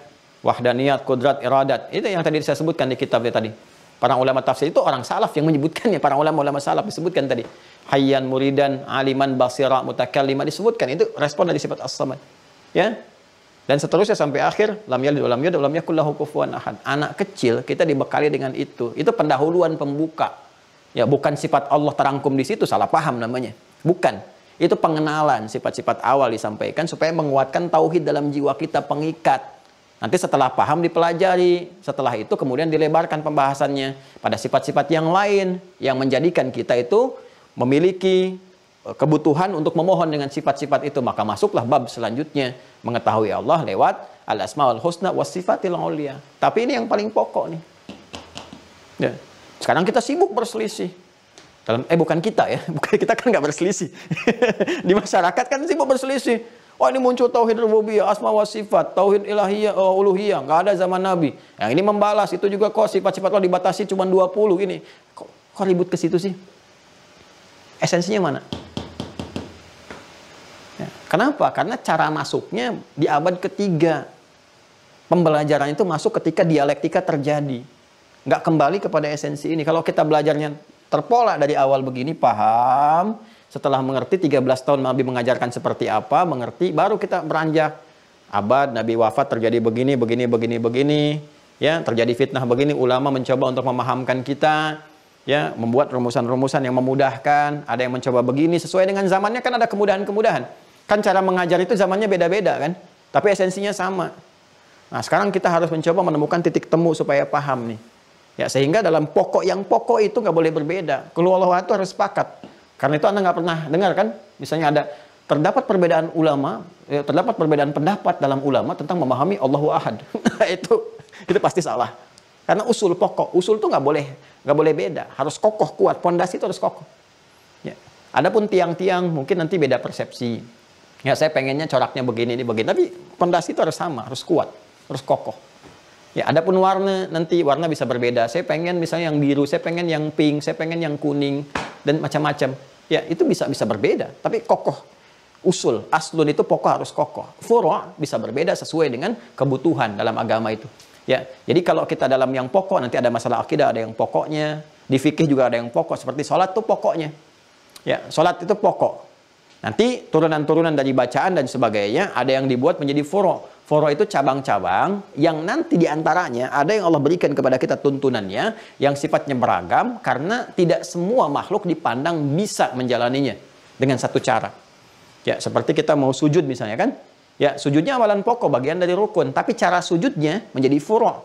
wahdaniyat, qudrat, iradat. Itu yang tadi saya sebutkan di kitabnya tadi. Para ulama tafsir itu orang salaf yang menyebutkannya. Para ulama-ulama salaf disebutkan tadi. Hayyan, muridan, aliman, basira, mutakallima disebutkan. Itu respon dari sifat as-samad. Ya, dan seterusnya sampai akhir, lam yalid wa lam yulad wa lam yakul lahu kufuwan ahad. Anak kecil kita dibekali dengan itu. Itu pendahuluan pembuka. Ya, bukan sifat Allah terangkum di situ, salah paham namanya. Bukan. Itu pengenalan sifat-sifat awal disampaikan supaya menguatkan tauhid dalam jiwa kita, pengikat. Nanti setelah paham dipelajari, setelah itu kemudian dilebarkan pembahasannya pada sifat-sifat yang lain yang menjadikan kita itu memiliki kebutuhan untuk memohon dengan sifat-sifat itu. Maka masuklah bab selanjutnya, mengetahui Allah lewat al-asmaul husna was sifatil ulia. Tapi ini yang paling pokok nih. Ya. Sekarang kita sibuk berselisih. Bukan kita ya, bukan, kita kan nggak berselisih. Di masyarakat kan sibuk berselisih. Oh, ini muncul tauhid rububiyah, asma wa sifat, tauhid ilahiyah, uluhiyah, nggak ada zaman Nabi. Yang ini membalas, itu juga kok sifat-sifat Allah dibatasi cuma 20 ini. Kok ribut ke situ sih? Esensinya mana? Ya, kenapa? Karena cara masuknya di abad ketiga. Pembelajaran itu masuk ketika dialektika terjadi. Nggak kembali kepada esensi ini. Kalau kita belajarnya terpola dari awal begini, paham, Setelah mengerti 13 tahun Nabi mengajarkan seperti apa, mengerti, baru kita beranjak. Abad Nabi wafat terjadi begini, ya, terjadi fitnah begini, ulama mencoba untuk memahamkan kita, ya, membuat rumusan-rumusan yang memudahkan. Ada yang mencoba begini, sesuai dengan zamannya kan ada kemudahan-kemudahan. Kan cara mengajar itu zamannya beda-beda kan, tapi esensinya sama. Nah, sekarang kita harus mencoba menemukan titik temu supaya paham nih. Ya, sehingga dalam pokok yang pokok itu nggak boleh berbeda. Keluarga itu harus sepakat. Karena itu Anda nggak pernah dengar kan? Misalnya terdapat perbedaan ulama, terdapat perbedaan pendapat dalam ulama tentang memahami Allahu Ahad. itu pasti salah. Karena usul itu nggak boleh beda. Harus kokoh, kuat. Pondasi itu harus kokoh. Ya. Adapun tiang-tiang mungkin nanti beda persepsi. Ya, saya pengennya coraknya begini, tapi pondasi itu harus sama, harus kuat, harus kokoh. Ya, adapun warna, nanti warna bisa berbeda. Saya pengen misalnya yang biru, saya pengen yang pink, saya pengen yang kuning, dan macam-macam. Ya, itu bisa berbeda, tapi kokoh. Usul, aslun itu pokok harus kokoh. Furu' bisa berbeda sesuai dengan kebutuhan dalam agama itu. Ya, jadi kalau kita dalam yang pokok, nanti ada masalah akidah, ada yang pokoknya. Di fikih juga ada yang pokok, seperti sholat itu pokoknya. Ya, sholat itu pokok. Nanti turunan-turunan dari bacaan dan sebagainya, ada yang dibuat menjadi furu'. Furu' itu cabang-cabang yang nanti diantaranya ada yang Allah berikan kepada kita tuntunannya yang sifatnya beragam karena tidak semua makhluk dipandang bisa menjalaninya dengan satu cara. Ya, seperti kita mau sujud misalnya kan? Ya, sujudnya amalan pokok, bagian dari rukun, tapi cara sujudnya menjadi furu',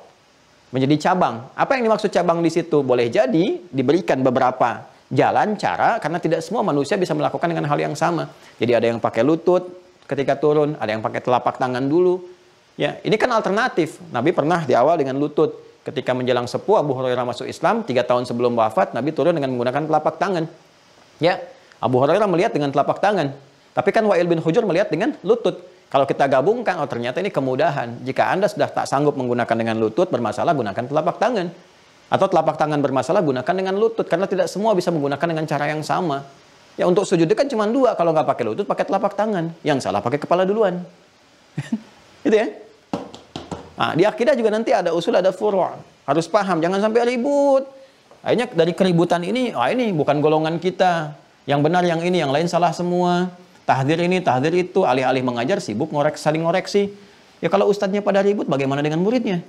menjadi cabang. Apa yang dimaksud cabang di situ? Boleh jadi diberikan beberapa jalan cara karena tidak semua manusia bisa melakukan dengan hal yang sama. Jadi ada yang pakai lutut ketika turun, ada yang pakai telapak tangan dulu. Ya, ini kan alternatif. Nabi pernah di awal dengan lutut. Ketika menjelang sepuh Abu Hurairah masuk Islam 3 tahun sebelum wafat, Nabi turun dengan menggunakan telapak tangan. Ya, Abu Hurairah melihat dengan telapak tangan. Tapi kan Wa'il bin Hujur melihat dengan lutut. Kalau kita gabungkan, oh ternyata ini kemudahan. Jika Anda sudah tak sanggup menggunakan dengan lutut, bermasalah, gunakan telapak tangan. Atau telapak tangan bermasalah, gunakan dengan lutut. Karena tidak semua bisa menggunakan dengan cara yang sama. Ya, untuk sujud kan cuma 2. Kalau nggak pakai lutut, pakai telapak tangan. Yang salah pakai kepala duluan. Gitu ya. Nah, di akidah juga nanti ada usul, ada furu'. Harus paham, jangan sampai ribut. Akhirnya dari keributan ini, ini bukan golongan kita. Yang benar yang ini, yang lain salah semua. Tahdir ini, tahdir itu, alih-alih mengajar, sibuk saling ngoreksi. Ya kalau ustadznya pada ribut, bagaimana dengan muridnya?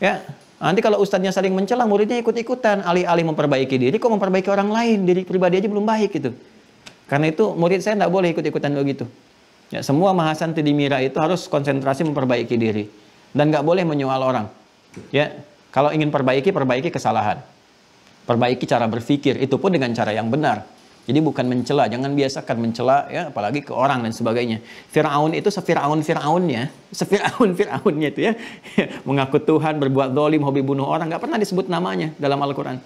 Ya, nanti kalau ustadznya saling mencela, muridnya ikut-ikutan. Alih-alih memperbaiki diri, kok memperbaiki orang lain? Diri pribadi aja belum baik gitu. Karena itu murid saya tidak boleh ikut-ikutan begitu. Ya, semua mahasan tidimira itu harus konsentrasi memperbaiki diri. Dan nggak boleh menyoal orang. Ya, kalau ingin perbaiki kesalahan. Perbaiki cara berpikir, itu pun dengan cara yang benar. Jadi bukan mencela, jangan biasakan mencela ya, apalagi ke orang dan sebagainya. Fir'aun itu sefir'aunnya itu ya, mengaku Tuhan, berbuat zalim, hobi bunuh orang, nggak pernah disebut namanya dalam Al-Quran.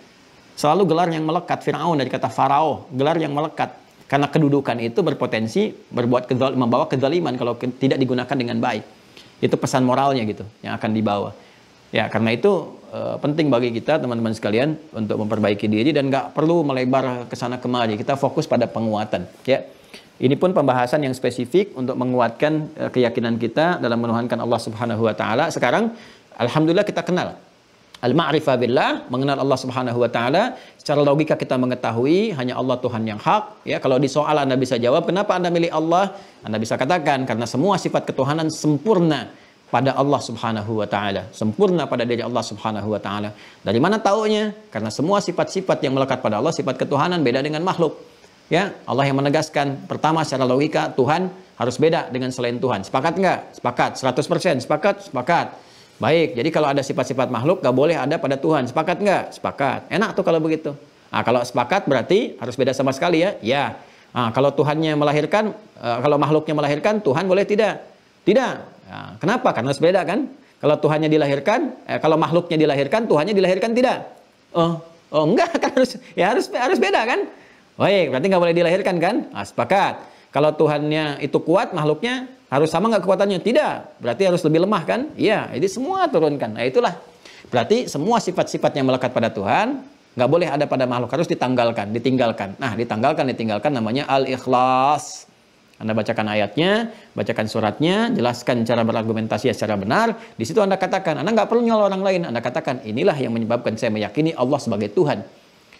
Selalu gelar yang melekat, Fir'aun dari kata farao, gelar yang melekat. Karena kedudukan itu berpotensi membawa kezaliman kalau tidak digunakan dengan baik. Itu pesan moralnya gitu yang akan dibawa. Ya, karena itu penting bagi kita teman-teman sekalian untuk memperbaiki diri dan nggak perlu melebar ke sana kemari. Kita fokus pada penguatan. Ya, ini pun pembahasan yang spesifik untuk menguatkan keyakinan kita dalam menuhankan Allah Subhanahu Wa Taala. Sekarang, alhamdulillah kita kenal al-ma'rifah billah, mengenal Allah Subhanahu Wa Taala. Secara logika kita mengetahui hanya Allah Tuhan yang hak. Ya, kalau di soal Anda bisa jawab, kenapa Anda milih Allah? Anda bisa katakan karena semua sifat ketuhanan sempurna pada Allah Subhanahu Wa Taala, sempurna pada diri Allah Subhanahu Wa Taala. Dari mana taunya? Karena semua sifat-sifat yang melekat pada Allah, sifat ketuhanan, beda dengan makhluk. Ya, Allah yang menegaskan. Pertama, secara logika Tuhan harus beda dengan selain Tuhan. Sepakat nggak? Sepakat. 100%. Sepakat? Sepakat. Baik. Jadi kalau ada sifat-sifat makhluk nggak boleh ada pada Tuhan. Sepakat nggak? Sepakat. Enak tuh kalau begitu. Nah, kalau sepakat berarti harus beda sama sekali ya. Ya. Nah, kalau Tuhannya melahirkan, kalau makhluknya melahirkan, Tuhan boleh tidak? Tidak. Nah, kenapa? Karena beda kan? Kalau Tuhannya dilahirkan, kalau makhluknya dilahirkan, Tuhannya dilahirkan tidak? Oh enggak kan harus beda kan? Baik, berarti nggak boleh dilahirkan kan? Nah, sepakat. Kalau Tuhannya itu kuat, makhluknya harus sama nggak kekuatannya? Tidak. Berarti harus lebih lemah kan? Iya. Jadi semua turunkan. Nah itulah. Berarti semua sifat-sifat yang melekat pada Tuhan nggak boleh ada pada makhluk, harus ditinggalkan. Nah, ditinggalkan namanya al-ikhlas. Anda bacakan ayatnya, bacakan suratnya, jelaskan cara berargumentasi secara benar. Di situ Anda katakan, Anda nggak perlu nyolong orang lain. Anda katakan, inilah yang menyebabkan saya meyakini Allah sebagai Tuhan.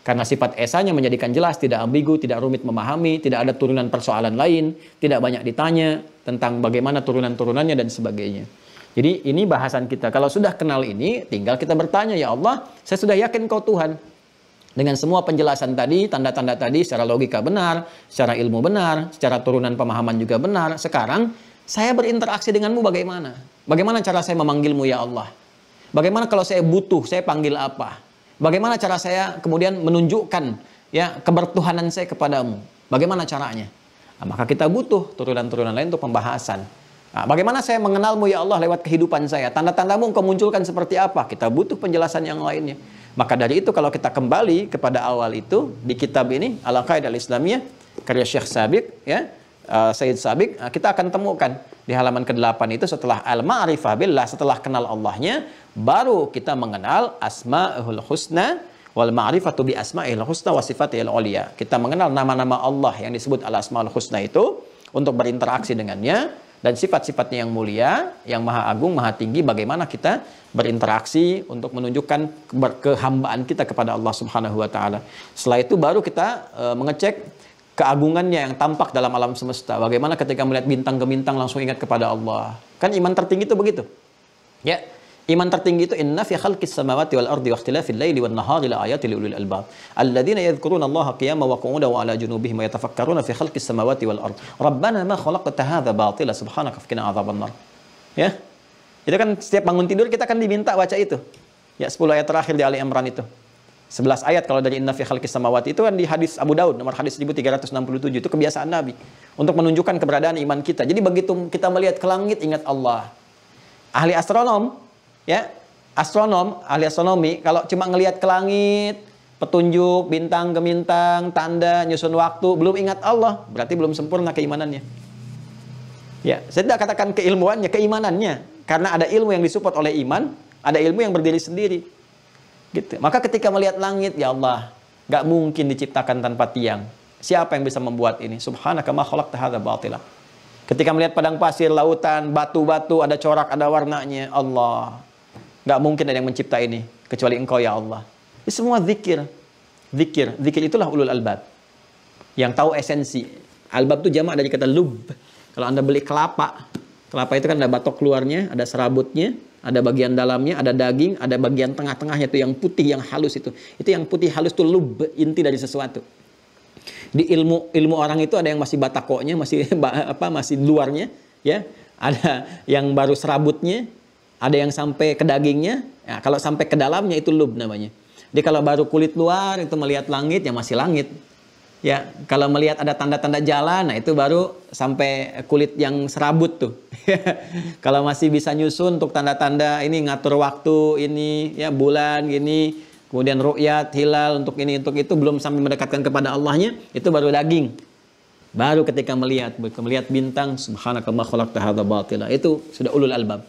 Karena sifat esanya menjadikan jelas, tidak ambigu, tidak rumit memahami, tidak ada turunan persoalan lain, tidak banyak ditanya tentang bagaimana turunan-turunannya dan sebagainya. Jadi ini bahasan kita. Kalau sudah kenal ini, tinggal kita bertanya, ya Allah, saya sudah yakin Kau Tuhan. Dengan semua penjelasan tadi, tanda-tanda tadi, secara logika benar, secara ilmu benar, secara turunan pemahaman juga benar. Sekarang, saya berinteraksi denganmu bagaimana? Bagaimana cara saya memanggilmu, ya Allah? Bagaimana kalau saya butuh, saya panggil apa? Bagaimana cara saya kemudian menunjukkan ya kebertuhanan saya kepadamu? Bagaimana caranya? Nah, maka kita butuh turunan-turunan lain untuk pembahasan. Nah, bagaimana saya mengenalmu ya Allah lewat kehidupan saya? Tanda-tandamu engkau munculkan seperti apa? Kita butuh penjelasan yang lainnya. Maka dari itu kalau kita kembali kepada awal itu di kitab ini Al-Aqaidah Al-Islamiyah karya Syekh Sabiq ya, Sayyid Sabiq, kita akan temukan di halaman ke-8 itu setelah al-ma'rifah billah, setelah kenal Allahnya, baru kita mengenal asma'ul husna wal ma'rifatu bi asma'il husna wa sifatil ulia. Kita mengenal nama-nama Allah yang disebut al-asmaul husna itu untuk berinteraksi dengannya, dan sifat-sifatnya yang mulia, yang maha agung, maha tinggi, bagaimana kita berinteraksi untuk menunjukkan kehambaan kita kepada Allah Subhanahu wa taala. Setelah itu baru kita mengecek keagungannya yang tampak dalam alam semesta. Bagaimana ketika melihat bintang gemintang langsung ingat kepada Allah. Kan iman tertinggi itu begitu. Ya, iman tertinggi itu inna fi khalqis samawati wal ardi wa ikhtilafil laili wan nahari la ayatin li ulil albab. Alladzina yadhkuruna Allaha qiyaman wa qu'udan wa 'ala junubihim wa yatafakkaruna fi khalqis samawati wal ardi. Rabbana ma khalaqta hadza batila subhanaka faqina adzabannar. Ya. Itu kan setiap bangun tidur kita kan diminta baca itu. Ya, 10 ayat terakhir di Ali Imran itu. 11 ayat kalau dari inna fi khalqis samawati itu kan di hadis Abu Daud nomor hadis 1367, itu kebiasaan Nabi untuk menunjukkan keberadaan iman kita. Jadi begitu kita melihat ke langit ingat Allah. Ahli astronom ya, ahli astronomi kalau cuma ngelihat ke langit, petunjuk bintang gemintang, tanda nyusun waktu, belum ingat Allah, berarti belum sempurna keimanannya. Ya, saya tidak katakan keilmuannya, keimanannya, karena ada ilmu yang disupport oleh iman, ada ilmu yang berdiri sendiri. Gitu. Maka ketika melihat langit, ya Allah, gak mungkin diciptakan tanpa tiang. Siapa yang bisa membuat ini? Subhanaka ma khalaqta hadza batila. Ketika melihat padang pasir, lautan, batu-batu, ada corak, ada warnanya, Allah, gak mungkin ada yang mencipta ini kecuali Engkau ya Allah. Ini semua zikir. Zikir itulah ulul albab, yang tahu esensi. Albab itu jamak dari kata lub. Kalau Anda beli kelapa itu kan ada batok keluarnya, ada serabutnya, ada bagian dalamnya, ada daging, ada bagian tengah-tengahnya itu yang putih, yang halus itu. Itu yang putih halus itu lub, inti dari sesuatu. Di ilmu orang itu ada yang masih batakonya, masih luarnya, ya. Ada yang baru serabutnya, ada yang sampai ke dagingnya. Ya, kalau sampai ke dalamnya itu lub namanya. Jadi kalau baru kulit luar itu melihat langit, ya masih langit. Ya, kalau melihat ada tanda-tanda jalan, nah itu baru sampai kulit yang serabut tuh. Kalau masih bisa nyusun untuk tanda-tanda ini, ngatur waktu ini, ya bulan gini, kemudian ru'yat, hilal untuk ini, untuk itu, belum sampai mendekatkan kepada Allahnya, itu baru daging. Baru ketika melihat bintang, subhanaka ma khalaqta hadza batila, itu sudah ulul albab.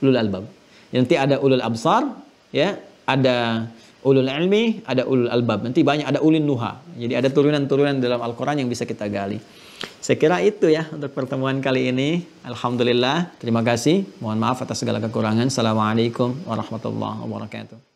Ulul albab. Nanti ada ulul absar, ya, ada ulul ilmi, ada ulul albab. Nanti banyak, ada ulil nuha. Jadi ada turunan-turunan dalam Al-Quran yang bisa kita gali. Saya kira itu ya untuk pertemuan kali ini. Alhamdulillah. Terima kasih. Mohon maaf atas segala kekurangan. Assalamualaikum warahmatullahi wabarakatuh.